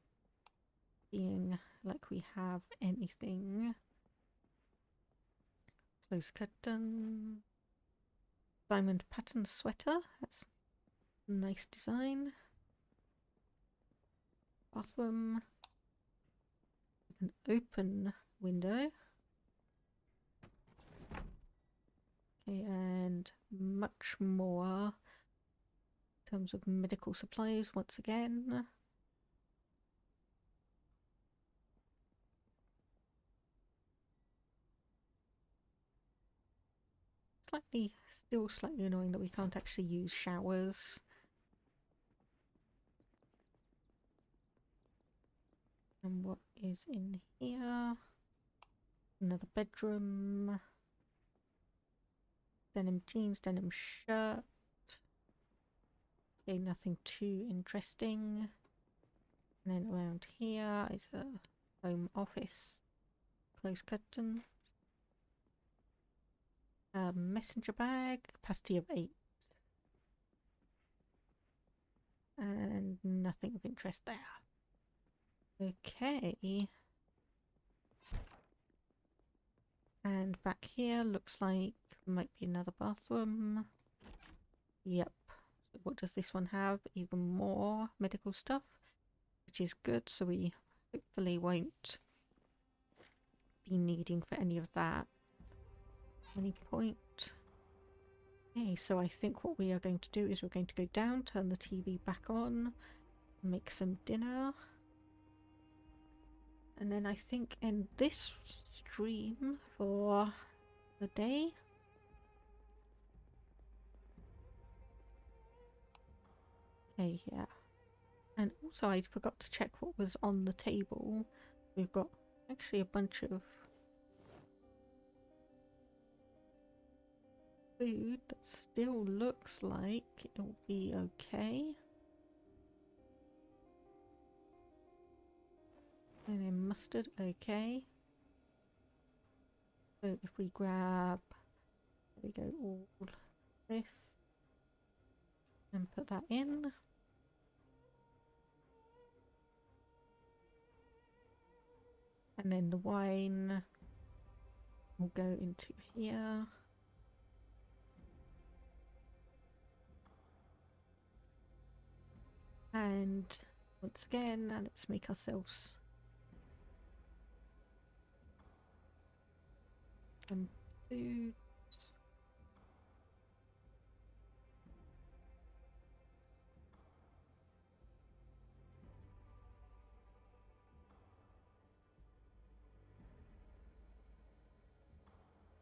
being like we have anything. Close curtain. Diamond pattern sweater. That's a nice design. Bathroom with an open window. Okay, and much more in terms of medical supplies once again. Still slightly annoying that we can't actually use showers. And what is in here? Another bedroom. Denim jeans, denim shirt. Okay, nothing too interesting. And then around here is a home office. Close curtain. Messenger bag, capacity of 8. And nothing of interest there. Okay. And back here looks like might be another bathroom. Yep. So what does this one have? Even more medical stuff, which is good, so we hopefully won't be needing for any of that at any point. Okay, so I think what we are going to do is we're going to go down, turn the TV back on, make some dinner, and then I think end this stream for the day. Okay, yeah. And also I forgot to check what was on the table. We've got actually a bunch of food that still looks like it'll be okay. And then mustard, okay. So if we grab, there we go, all this and put that in. And then the wine will go into here. And once again, let's make ourselves some food.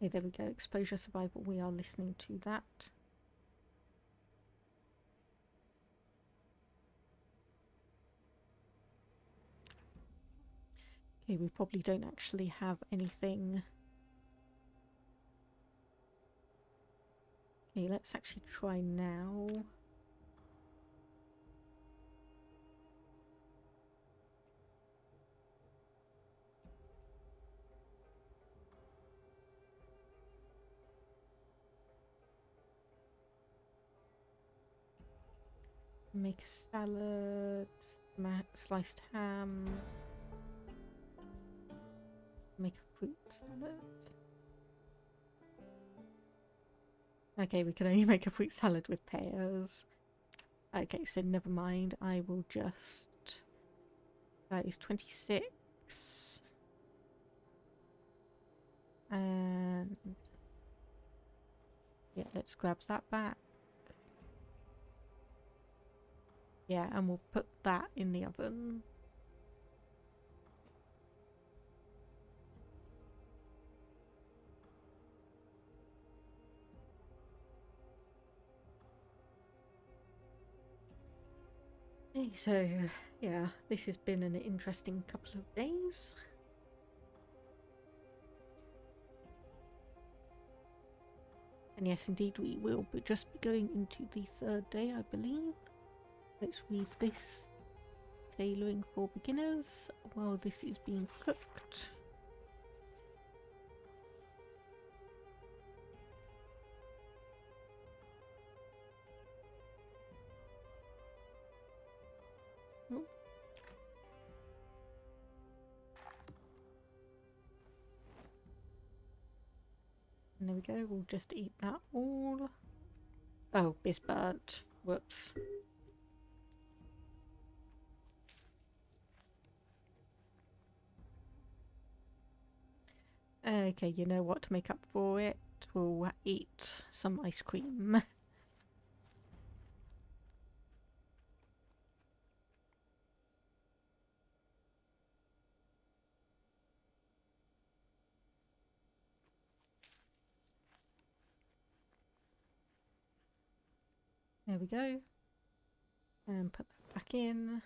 Okay, there we go. Exposure survival. We are listening to that. Okay, we probably don't actually have anything. Okay, let's actually try now. Make a salad, sliced ham, make a fruit salad. Okay, we can only make a fruit salad with pears. Okay, so never mind. I will just... That is 26. And... yeah, let's grab that back. Yeah, and we'll put that in the oven. Okay, so yeah, this has been an interesting couple of days. And yes, indeed, we will just be going into the third day, I believe. Let's read this. Tailoring for beginners while this is being cooked. Oh. And there we go, we'll just eat that all. Oh, it's burnt. Whoops. Okay, you know what, to make up for it, we'll eat some ice cream. There we go. And put that back in.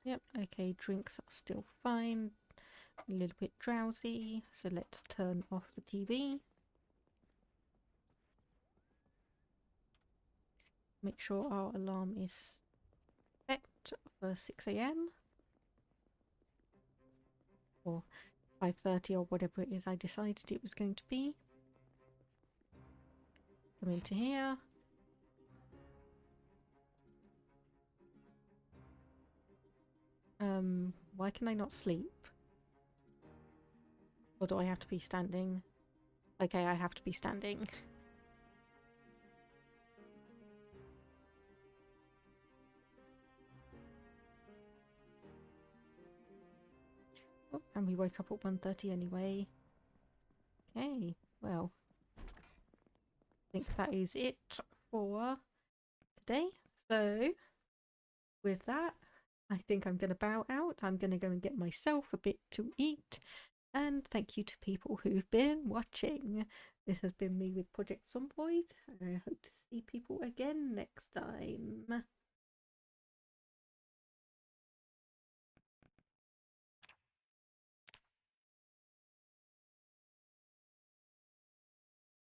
Yep, okay, drinks are still fine. A little bit drowsy, so let's turn off the TV. Make sure our alarm is set for 6 AM. Or 5:30 or whatever it is I decided it was going to be. Come into here. Why can I not sleep? Or do I have to be standing? Okay, I have to be standing. Oh, and we woke up at 1:30 anyway. Okay, well, I think that is it for today. So, with that, I think I'm going to bow out. I'm going to go and get myself a bit to eat. And thank you to people who've been watching. This has been me with Project Zomboid. I hope to see people again next time.